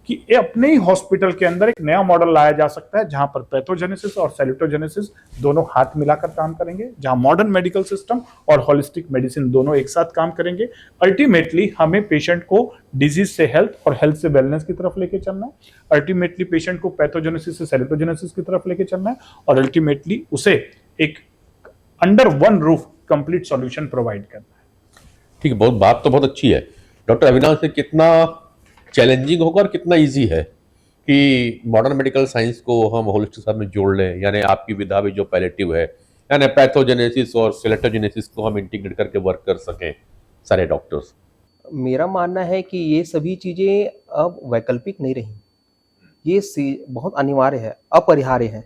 कि ये अपने ही हॉस्पिटल के अंदर एक नया मॉडल लाया जा सकता है जहां पर पैथोजेनेसिस और सैल्यूटोजेनेसिस दोनों हाथ मिलाकर काम करेंगे, जहां मॉडर्न मेडिकल सिस्टम और होलिस्टिक मेडिसिन दोनों एक साथ काम करेंगे। अल्टीमेटली हमें पेशेंट को डिजीज से हेल्थ और हेल्थ से वेलनेस की तरफ लेके चलना है, अल्टीमेटली पेशेंट को पैथोजेनेसिस से सैल्यूटोजेनेसिस की तरफ लेके चलना है, और अल्टीमेटली उसे एक under one roof complete solution provide करना है। ठीक है, बहुत बात तो बहुत अच्छी है डॉक्टर अविनाश से। कितना चैलेंजिंग होगा और कितना इजी है कि मॉडर्न मेडिकल साइंस को हम होलिस्टिक साथ में जोड़ लें, यानी आपकी विधा भी जो पैलेटिव है, यानी पैथोजेनेसिस और सेलेटोजेनेसिस को हम इंटीग्रेट करके वर्क कर सकें सारे डॉक्टर्स। मेरा मानना है कि ये सभी चीज़ें अब वैकल्पिक नहीं रही, ये बहुत अनिवार्य है, अपरिहार्य है।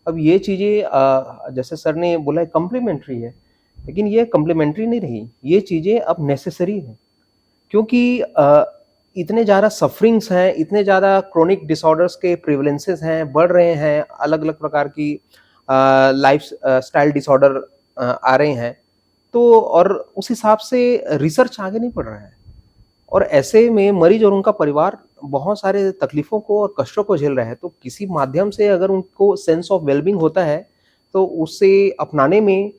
अब ये चीज़ें जैसे सर ने बोला कम्प्लीमेंट्री है, लेकिन ये कम्प्लीमेंट्री नहीं रही, ये चीज़ें अब नेसेसरी हैं, क्योंकि इतने ज़्यादा सफरिंग्स हैं, इतने ज़्यादा क्रोनिक डिसऑर्डर्स के प्रिवलेंसेस हैं, बढ़ रहे हैं, अलग अलग प्रकार की लाइफ स्टाइल डिसऑर्डर आ रहे हैं, तो और उस हिसाब से रिसर्च आगे नहीं बढ़ रहा है, और ऐसे में मरीज और उनका परिवार बहुत सारे तकलीफ़ों को और कष्टों को झेल रहे हैं। तो किसी माध्यम से अगर उनको सेंस ऑफ वेलबींग होता है तो उससे अपनाने में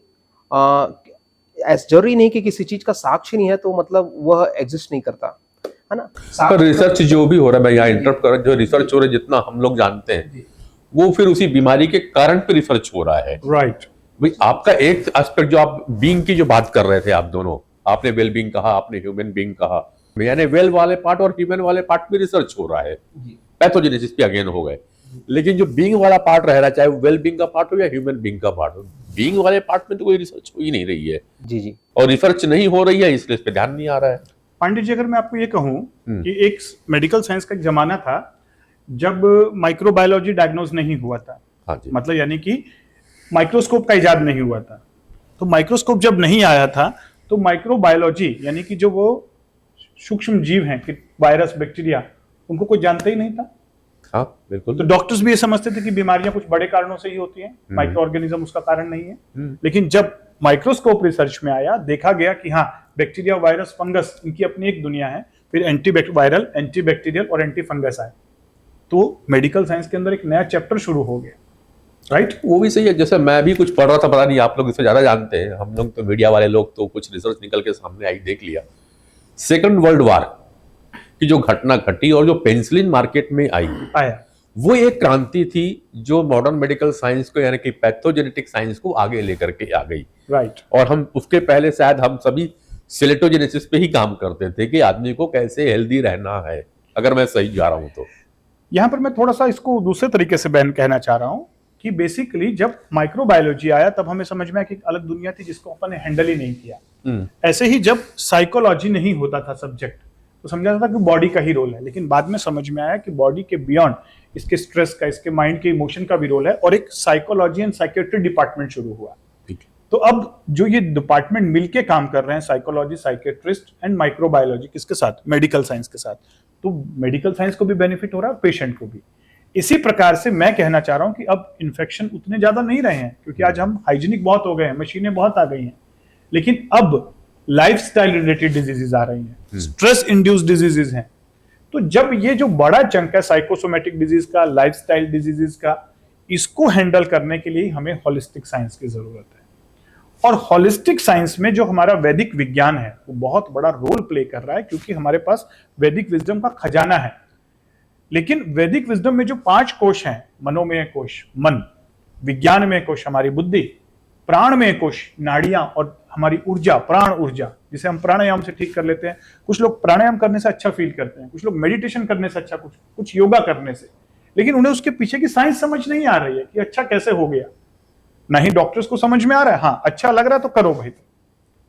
ऐसा जरूरी नहीं कि किसी चीज़ का साक्ष्य नहीं है तो मतलब वह एग्जिस्ट नहीं करता, है ना। पर रिसर्च जो भी हो रहा है, मैं यहाँ इंटरप्ट कर रहा हूँ, जो रिसर्च हो रहा है जितना हम लोग जानते हैं वो फिर उसी बीमारी के कारण पे रिसर्च हो रहा है। राइट भाई आपका एक एस्पेक्ट जो आप बीइंग की जो बात कर रहे थे, आप दोनों, आपने वेल बीइंग कहा, आपने ह्यूमन बीइंग कहा, यानी वेल वाले पार्ट और ह्यूमन वाले पार्ट में रिसर्च हो रहा है, पैथोजेनेसिस पे अगेन हो गए। लेकिन जो बीइंग वाला पार्ट रह रहा है, चाहे वो वेल बीइंग का पार्ट हो या ह्यूमन बीइंग का पार्ट हो, बीइंग वाले पार्ट में तो कोई रिसर्च हो ही नहीं रही है। जी और रिसर्च नहीं हो रही है इसलिए इस पे ध्यान नहीं आ रहा है। पांडे जी, अगर मैं आपको ये कहूं कि एक मेडिकल साइंस का एक जमाना था जब माइक्रोबायोलॉजी डायग्नोज नहीं हुआ था, हाँ जी। मतलब यानी कि माइक्रोस्कोप का इजाद नहीं हुआ था। तो माइक्रोस्कोप जब नहीं आया था तो माइक्रोबायोलॉजी यानी कि जो वो सूक्ष्म जीव हैं कि वायरस बैक्टीरिया, उनको कोई जानता ही नहीं था। हाँ बिल्कुल। तो डॉक्टर्स भी ये समझते थे कि बीमारियां कुछ बड़े कारणों से ही होती हैं, माइक्रो ऑर्गेनिज्म उसका कारण नहीं है। लेकिन जब माइक्रोस्कोप रिसर्च में आया, देखा गया कि हाँ, बैक्टीरिया, वायरस, फंगस, इनकी अपनी एक दुनिया है। फिर एंटी वायरल, एंटी बैक्टीरियल और एंटी फंगस आए, तो मेडिकल साइंस के अंदर एक नया चैप्टर शुरू हो गया। राइट, वो भी सही है। जैसे मैं भी कुछ पढ़ रहा था, पता नहीं आप लोग इससे ज्यादा जानते हैं, हम लोग तो मीडिया वाले लोग तो कुछ रिसर्च निकल के सामने आई, देख लिया। सेकंड वर्ल्ड वॉर की जो घटना घटी और जो पेनिसिलिन मार्केट में आया, वो एक क्रांति थी जो मॉडर्न मेडिकल साइंस को, यानी कि पैथोजेनेटिक साइंस को आगे लेकर के आ गई। राइट। और हम उसके पहले शायद हम सभी सेलेटोजेनेसिस पे ही काम करते थे कि आदमी को कैसे हेल्दी रहना है, अगर मैं सही जा रहा हूं तो। यहां पर मैं थोड़ा सा इसको दूसरे तरीके से बयान कहना चाह रहा हूं कि बेसिकली जब माइक्रोबायोलॉजी आया तब हमें समझ में आया कि एक अलग दुनिया थी जिसको अपन ने हैंडल ही नहीं किया। ऐसे ही जब साइकोलॉजी नहीं होता था सब्जेक्ट, तो समझा था कि बॉडी का ही रोल है, लेकिन बाद में समझ में आया कि बॉडी के बियॉन्ड इसके स्ट्रेस का, इसके माइंड के इमोशन का भी रोल है, और एक साइकोलॉजी एंड साइकेट्री डिपार्टमेंट शुरू हुआ। तो अब जो ये डिपार्टमेंट मिलके काम कर रहे हैं, साइकोलॉजी, साइकेट्रिस्ट एंड माइक्रोबायोलॉजी, किसके साथ? मेडिकल साइंस के साथ। तो मेडिकल साइंस को भी बेनिफिट हो रहा है, पेशेंट को भी। इसी प्रकार से मैं कहना चाह रहा हूं कि अब इन्फेक्शन उतने ज्यादा नहीं रहे हैं, क्योंकि आज हम हाइजीनिक बहुत हो गए हैं, मशीनें बहुत आ गई हैं, लेकिन अब लाइफस्टाइल रिलेटेड डिजीजेज आ रही हैं, स्ट्रेस इंड्यूस्ड डिजीजेज हैं। तो जब ये जो बड़ा चंक है साइकोसोमेटिक डिजीज का, लाइफस्टाइल डिजीजेज का, इसको हैंडल करने के लिए हमें होलिस्टिक साइंस की जरूरत है। और होलिस्टिक साइंस में जो हमारा वैदिक विज्ञान है वो बहुत बड़ा रोल प्ले कर रहा है, क्योंकि हमारे पास वैदिक विजडम का खजाना है। लेकिन वैदिक विजडम में जो 5 कोश हैं, मनोमय कोश मन, विज्ञानमय कोश हमारी बुद्धि, प्राणमय कोश नाड़ियां और हमारी ऊर्जा, प्राण ऊर्जा, जिसे हम प्राणायाम से ठीक कर लेते हैं। कुछ लोग प्राणायाम करने से अच्छा फील करते हैं, कुछ लोग मेडिटेशन करने से अच्छा, कुछ योगा करने से, लेकिन उन्हें उसके पीछे की साइंस समझ नहीं आ रही है कि अच्छा कैसे हो गया। नहीं डॉक्टर्स को समझ में आ रहा है, हाँ अच्छा लग रहा है तो करो भाई, तो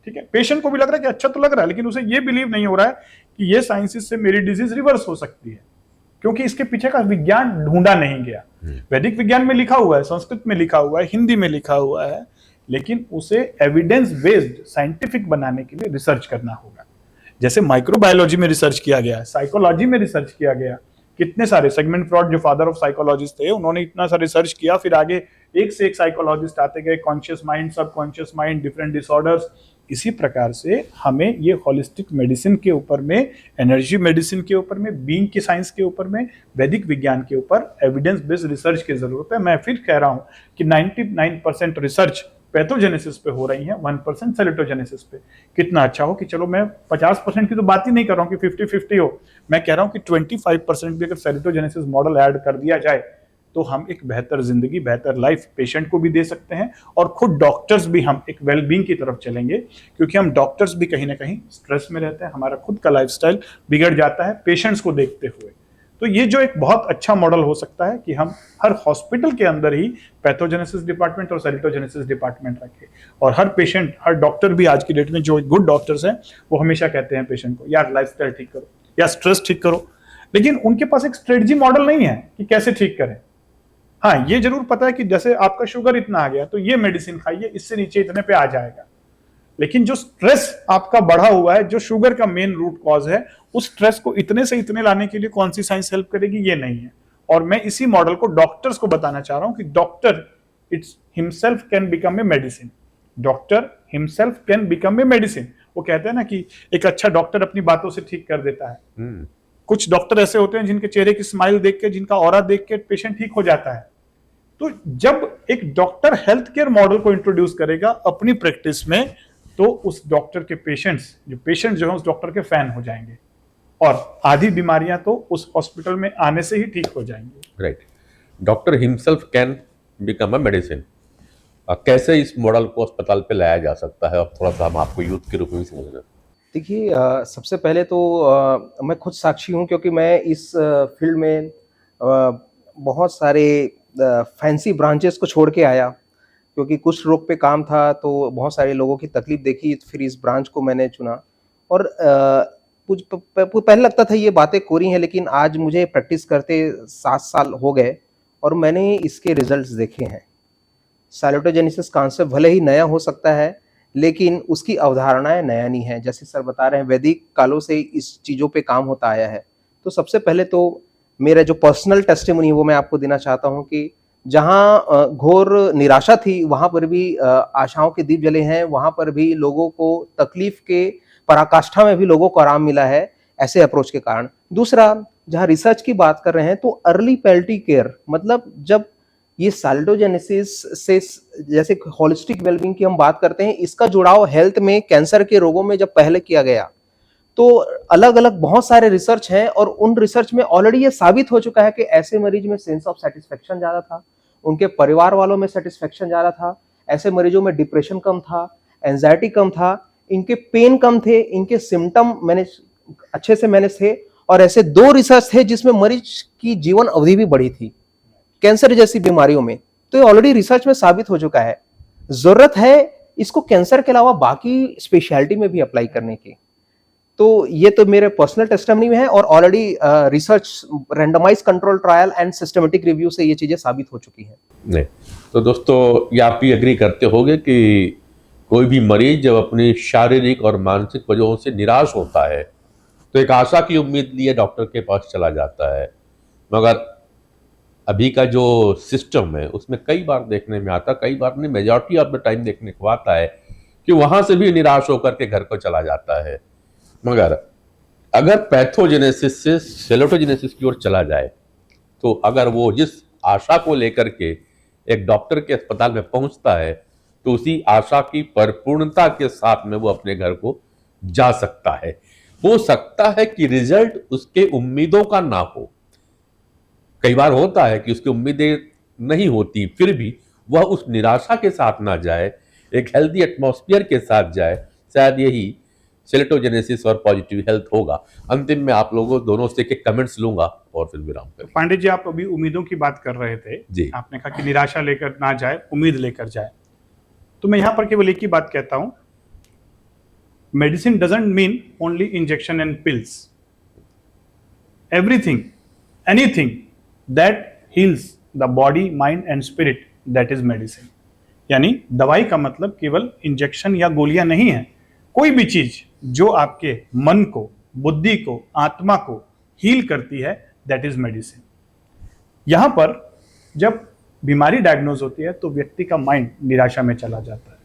ठीक है। पेशेंट को भी लग रहा है कि अच्छा तो लग रहा है, लेकिन उसे ये बिलीव नहीं हो रहा है कि ये साइंसिस से मेरी डिजीज रिवर्स हो सकती है, क्योंकि इसके पीछे का विज्ञान ढूंढा नहीं गया। वैदिक विज्ञान में लिखा हुआ है, संस्कृत में लिखा हुआ है, हिंदी में लिखा हुआ है, लेकिन उसे एविडेंस बेस्ड साइंटिफिक बनाने के लिए रिसर्च करना होगा। जैसे माइक्रोबायोलॉजी में रिसर्च किया गया, साइकोलॉजी में रिसर्च किया गया, कितने सारे, सिगमंड फ्रॉइड जो फादर ऑफ साइकोलॉजिस्ट थे, उन्होंने इतना सा रिसर्च किया, फिर आगे एक से एक साइकोलॉजिस्ट आते गए, conscious mind, subconscious mind, different disorders, इसी प्रकार से हमें ये होलिस्टिक मेडिसिन के ऊपर में, एनर्जी मेडिसिन के ऊपर में, बीइंग की साइंस के ऊपर में, वैदिक विज्ञान के ऊपर एविडेंस बेस्ड रिसर्च की जरूरत है। मैं फिर कह रहा हूं कि 99% रिसर्च पैथोजेनेसिस पे हो रही है, 1% सेलेटोजेनेसिस पे। कितना अच्छा हो कि चलो मैं 50% की तो बात ही नहीं कर रहा हूं कि 50-50 हो, मैं कह रहा हूं कि 25% भी अगर सेलेटोजेनेसिस मॉडल ऐड कर दिया जाए तो हम एक बेहतर जिंदगी, बेहतर लाइफ पेशेंट को भी दे सकते हैं, और खुद डॉक्टर्स भी हम एक वेलबींग की तरफ चलेंगे, क्योंकि हम डॉक्टर्स भी कहीं ना कहीं स्ट्रेस में रहते हैं, हमारा खुद का लाइफस्टाइल बिगड़ जाता है पेशेंट्स को देखते हुए। तो ये जो एक बहुत अच्छा मॉडल हो सकता है कि हम हर हॉस्पिटल के अंदर ही पैथोजेनेसिस डिपार्टमेंट और सेलेटोजेनेसिस डिपार्टमेंट रखें, और हर पेशेंट, हर डॉक्टर भी आज की डेट में जो गुड डॉक्टर्स हैं वो हमेशा कहते हैं पेशेंट को, यार लाइफस्टाइल ठीक करो या स्ट्रेस ठीक करो, लेकिन उनके पास एक स्ट्रेटजी मॉडल नहीं है कि कैसे ठीक करें। हाँ, ये जरूर पता है कि जैसे आपका शुगर इतना आ गया तो ये मेडिसिन खाइए, इससे नीचे इतने पे आ जाएगा, लेकिन जो स्ट्रेस आपका बढ़ा हुआ है, जो शुगर का मेन रूट कॉज है, उस स्ट्रेस को इतने से इतने लाने के लिए कौन सी साइंस हेल्प करेगी, ये नहीं है। और मैं इसी मॉडल को डॉक्टर्स को बताना चाह रहा हूं कि doctor it's himself can become a medicine, doctor himself can become a medicine. वो कहते हैं ना कि एक अच्छा डॉक्टर अपनी बातों से ठीक कर देता है। कुछ डॉक्टर ऐसे होते हैं जिनके चेहरे की स्माइल देख के, जिनका ऑरा देख के पेशेंट ठीक हो जाता है। तो जब एक डॉक्टर हेल्थ केयर मॉडल को इंट्रोड्यूस करेगा अपनी प्रैक्टिस में, तो उस डॉक्टर के पेशेंट्स जो है उस डॉक्टर के फैन हो जाएंगे, और आधी बीमारियां तो उस हॉस्पिटल में आने से ही ठीक हो जाएंगी। Right, doctor himself can become a medicine. कैसे इस मॉडल को अस्पताल पे लाया जा सकता है, और थोड़ा सा हम आपको यूथ के रूप में समझना। देखिए, सबसे पहले तो मैं खुद साक्षी हूँ, क्योंकि मैं इस फील्ड में बहुत सारे फैंसी ब्रांचेस को छोड़ के आया, क्योंकि कुछ रोग पे काम था तो बहुत सारे लोगों की तकलीफ देखी, फिर इस ब्रांच को मैंने चुना। और पहले लगता था ये बातें कोरी हैं, लेकिन आज मुझे प्रैक्टिस करते 7 साल हो गए और मैंने इसके रिजल्ट्स देखे हैं। सैलुटोजेनेसिस कॉन्सेप्ट भले ही नया हो सकता है, लेकिन उसकी अवधारणाएं नया नहीं है। जैसे सर बता रहे हैं, वैदिक कालों से इस चीज़ों पे काम होता आया है। तो सबसे पहले तो मेरा जो पर्सनल टेस्टिमनी है वो मैं आपको देना चाहता हूँ कि जहाँ घोर निराशा थी, वहाँ पर भी आशाओं के दीप जले हैं, वहाँ पर भी लोगों को तकलीफ के पराकाष्ठा में भी लोगों को आराम मिला है ऐसे अप्रोच के कारण। दूसरा, जहाँ रिसर्च की बात कर रहे हैं, तो अर्ली पैलिएटिव केयर, मतलब जब ये सैलुटोजेनेसिस से, जैसे होलिस्टिक वेलबींग की हम बात करते हैं, इसका जुड़ाव हेल्थ में, कैंसर के रोगों में जब पहले किया गया, तो अलग अलग बहुत सारे रिसर्च हैं, और उन रिसर्च में ऑलरेडी ये साबित हो चुका है कि ऐसे मरीज में सेंस ऑफ सेटिस्फेक्शन ज्यादा था, उनके परिवार वालों में सेटिस्फेक्शन ज्यादा था, ऐसे मरीजों में डिप्रेशन कम था, एंजाइटी कम था, इनके पेन कम थे, इनके सिम्टम अच्छे से मैनेज थे। और ऐसे 2 रिसर्च थे जिसमें मरीज की जीवन अवधि भी बढ़ी थी कैंसर जैसी बीमारियों में। तो ये ऑलरेडी रिसर्च में साबित हो चुका है। जरूरत है इसको कैंसर के अलावा बाकी स्पेशलिटी में भी अप्लाई करने की। तो ये तो मेरे पर्सनल टेस्टिमनी में है, और already research, randomise control trial and systematic review से ये चीजें साबित हो चुकी हैं। नहीं, तो दोस्तों, ये आप भी एग्री करते होंगे कि कोई भी मरीज जब अपनी शारीरिक और मानसिक वजहों से निराश होता है तो एक आशा की उम्मीद लिए डॉक्टर के पास चला जाता है, मगर अभी का जो सिस्टम है उसमें कई बार देखने में आता, कई बार नहीं, मेजॉरिटी ऑफ द टाइम देखने को आता है कि वहां से भी निराश होकर के घर को चला जाता है। मगर अगर पैथोजेनेसिस से सेलेटोजेनेसिस की ओर चला जाए, तो अगर वो जिस आशा को लेकर के एक डॉक्टर के अस्पताल में पहुंचता है, तो उसी आशा की परिपूर्णता के साथ में वो अपने घर को जा सकता है। हो सकता है कि रिजल्ट उसके उम्मीदों का ना हो, कई बार होता है कि उसकी उम्मीदें नहीं होती, फिर भी वह उस निराशा के साथ ना जाए, एक हेल्दी एटमॉस्फेयर के साथ जाए। शायद यही सेलेटोजेनेसिस और पॉजिटिव हेल्थ होगा। अंतिम में आप लोगों दोनों से के कमेंट्स लूंगा और फिर विराम करेंगे। पांडे जी, आप अभी उम्मीदों की बात कर रहे थे जी। आपने कहा कि निराशा लेकर ना जाए, उम्मीद लेकर जाए। तो मैं यहां पर केवल एक ही बात कहता हूं, medicine doesn't mean only injection and pills. Everything, anything that heels the body, mind and spirit, that is medicine. यानी दवाई का मतलब केवल इंजेक्शन या गोलियां नहीं है। कोई भी चीज जो आपके मन को, बुद्धि को, आत्मा को हील करती है, दैट इज मेडिसिन। यहां पर जब बीमारी डायग्नोज होती है तो व्यक्ति का माइंड निराशा में चला जाता है,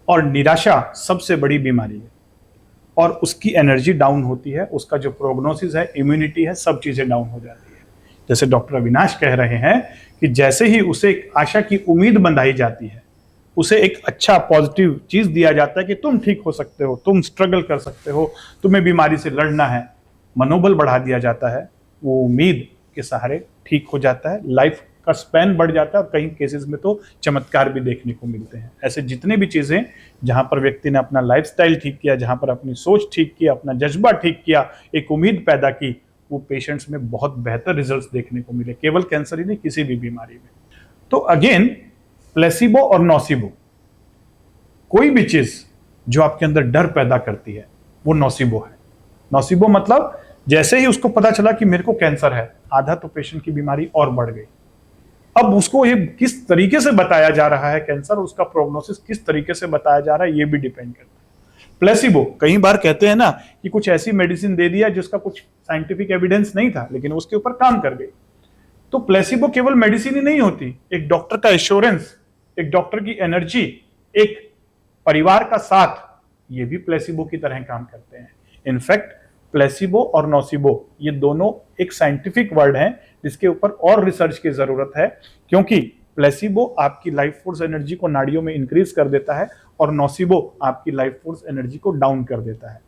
और निराशा सबसे बड़ी बीमारी है, और उसकी एनर्जी डाउन होती है, उसका जो प्रोग्नोसिस है, इम्यूनिटी है, सब चीज़ें डाउन हो जाती है। जैसे डॉक्टर अविनाश कह रहे हैं कि जैसे ही उसे एक आशा की उम्मीद बंधाई जाती है, उसे एक अच्छा पॉजिटिव चीज़ दिया जाता है कि तुम ठीक हो सकते हो, तुम स्ट्रगल कर सकते हो, तुम्हें बीमारी से लड़ना है, मनोबल बढ़ा दिया जाता है, वो उम्मीद के सहारे ठीक हो जाता है, लाइफ का स्पैन बढ़ जाता है, और कई केसेस में तो चमत्कार भी देखने को मिलते हैं। ऐसे जितने भी चीज़ें जहाँ पर व्यक्ति ने अपना लाइफस्टाइल ठीक किया, जहाँ पर अपनी सोच ठीक किया, अपना जज्बा ठीक किया, एक उम्मीद पैदा की, वो पेशेंट्स में बहुत बेहतर रिजल्ट्स देखने को मिले, केवल कैंसर ही नहीं, किसी भी बीमारी में। तो अगेन, प्लेसिबो और नोसिबो, कोई भी चीज़ जो आपके अंदर डर पैदा करती है, वो नोसिबो है। नोसिबो मतलब जैसे ही उसको पता चला कि मेरे को कैंसर है, आधा तो पेशेंट की बीमारी और बढ़ गई। अब उसको ये किस तरीके से बताया जा रहा है कैंसर, उसका प्रोग्नोसिस किस तरीके से बताया जा रहा है, ये भी डिपेंड करता है। प्लेसिबो, कई बार कहते हैं ना कि कुछ ऐसी मेडिसिन दे दिया जिसका कुछ साइंटिफिक एविडेंस नहीं था, लेकिन उसके ऊपर काम कर गई। तो प्लेसिबो केवल मेडिसिन ही नहीं होती, एक डॉक्टर का एश्योरेंस, एक डॉक्टर की एनर्जी, एक परिवार का साथ, ये भी प्लेसिबो की तरह काम करते हैं। इनफैक्ट प्लेसिबो और नोसिबो ये दोनों एक साइंटिफिक वर्ड हैं जिसके ऊपर और रिसर्च की जरूरत है, क्योंकि प्लेसिबो आपकी लाइफ फोर्स एनर्जी को नाड़ियों में इंक्रीज कर देता है और नोसिबो आपकी लाइफ फोर्स एनर्जी को डाउन कर देता है।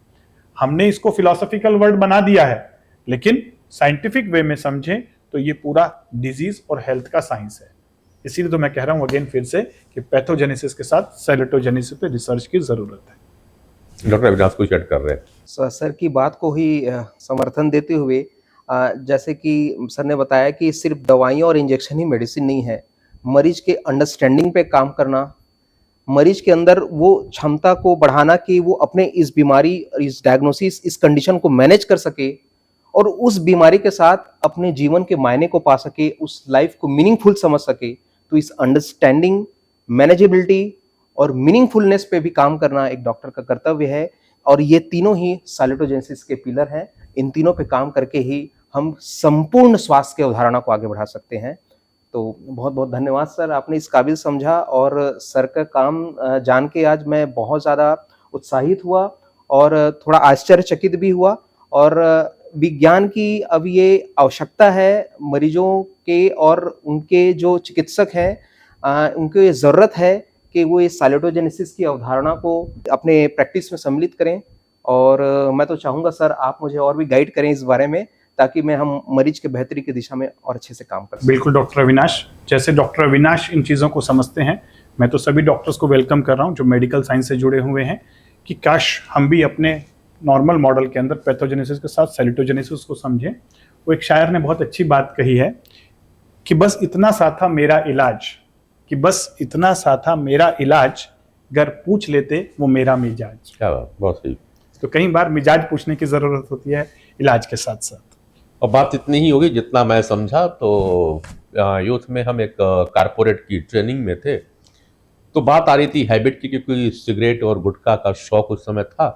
हमने इसको फिलोसॉफिकल वर्ड बना दिया है, लेकिन साइंटिफिक वे में समझें तो ये पूरा डिजीज और हेल्थ का साइंस है। इसीलिए तो मैं कह रहा हूं अगेन फिर से कि पैथोजेनेसिस के साथ सेलेटोजेनेसिस पे रिसर्च की जरूरत है। डॉक्टर अविनाश कुछ ऐड कर रहे हैं। सर की बात को ही समर्थन देते हुए, जैसे कि सर ने बताया कि सिर्फ दवाइयाँ और इंजेक्शन ही मेडिसिन नहीं है। मरीज के अंडरस्टैंडिंग पे काम करना, मरीज के अंदर वो क्षमता को बढ़ाना कि वो अपने इस बीमारी, इस डायग्नोसिस, इस कंडीशन को मैनेज कर सके और उस बीमारी के साथ अपने जीवन के मायने को पा सके, उस लाइफ को मीनिंगफुल समझ सके। तो इस अंडरस्टैंडिंग, मैनेजेबिलिटी और मीनिंगफुलनेस पे भी काम करना एक डॉक्टर का कर्तव्य है, और ये तीनों ही साइटोजेनेसिस के पिलर हैं। इन तीनों पे काम करके ही हम संपूर्ण स्वास्थ्य के अवधारणा को आगे बढ़ा सकते हैं। तो बहुत बहुत धन्यवाद सर, आपने इस काबिल समझा, और सर का काम जान के आज मैं बहुत ज़्यादा उत्साहित हुआ और थोड़ा आश्चर्यचकित भी हुआ। और विज्ञान की अब ये आवश्यकता है मरीजों के, और उनके जो चिकित्सक हैं उनको ये ज़रूरत है कि वो इस साइटोजेनेसिस की अवधारणा को अपने प्रैक्टिस में सम्मिलित करें। और मैं तो चाहूँगा सर आप मुझे और भी गाइड करें इस बारे में, ताकि मैं हम मरीज के बेहतरी की दिशा में और अच्छे से काम कर सकें। बिल्कुल डॉक्टर अविनाश, जैसे डॉक्टर अविनाश इन चीज़ों को समझते हैं, मैं तो सभी डॉक्टर्स को वेलकम कर रहा हूँ जो मेडिकल साइंस से जुड़े हुए हैं, कि काश हम भी अपने नॉर्मल मॉडल के अंदर पैथोजेनेसिस के साथ सेलेटोजेनेसिस को समझें। वो एक शायर ने बहुत अच्छी बात कही है कि बस इतना सा था मेरा इलाज, कि बस इतना सा था मेरा इलाज, अगर पूछ लेते वो मेरा मिजाज। क्या बात, बहुत सही। तो कई बार मिजाज पूछने की ज़रूरत होती है इलाज के साथ साथ। और बात इतनी ही होगी जितना मैं समझा। तो यूथ में हम एक कारपोरेट की ट्रेनिंग में थे, तो बात आ रही थी हैबिट की, क्योंकि सिगरेट और गुटखा का शौक उस समय था।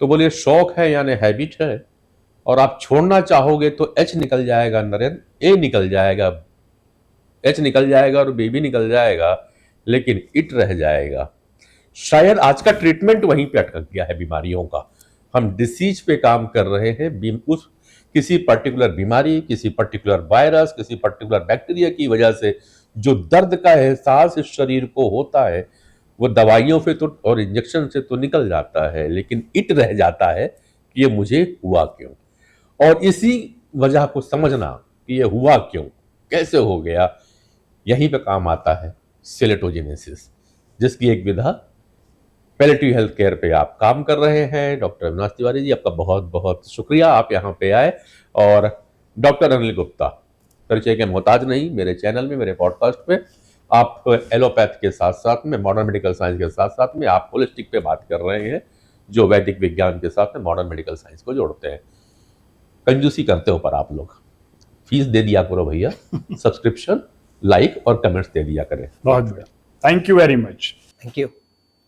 तो बोलिए शौक है यानी हैबिट है, और आप छोड़ना चाहोगे तो एच निकल जाएगा नरेंद्र, ए निकल जाएगा, एच निकल जाएगा और बी भी निकल जाएगा, लेकिन इट रह जाएगा। शायद आज का ट्रीटमेंट वहीं पे अटक गया है बीमारियों का। हम डिसीज पे काम कर रहे हैं, उस किसी पर्टिकुलर बीमारी, किसी पर्टिकुलर वायरस, किसी पर्टिकुलर बैक्टीरिया की वजह से जो दर्द का एहसास इस शरीर को होता है, वो दवाइयों पे तो और इंजेक्शन से तो निकल जाता है, लेकिन इट रह जाता है कि ये मुझे हुआ क्यों। और इसी वजह को समझना कि ये हुआ क्यों, कैसे हो गया, यहीं पे काम आता है सेलेटोजेनेसिस, जिसकी एक विधा पैलेटिव हेल्थ केयर पे आप काम कर रहे हैं। डॉक्टर अविनाश तिवारी जी, आपका बहुत बहुत शुक्रिया, आप यहाँ पे आए। और डॉक्टर अनिल गुप्ता, परिचय के मोहताज नहीं, मेरे चैनल में, मेरे पॉडकास्ट पे आप एलोपैथ के साथ साथ में, मॉडर्न मेडिकल साइंस के साथ साथ में आप होलिस्टिक पे बात कर रहे हैं, जो वैदिक विज्ञान के साथ में मॉडर्न मेडिकल साइंस को जोड़ते हैं। कंजूसी करते हो पर आप लोग, फीस दे दिया करो भैया, सब्सक्रिप्शन, लाइक और कमेंट्स दे दिया करें। बहुत बढ़िया, thank you very much. Thank you.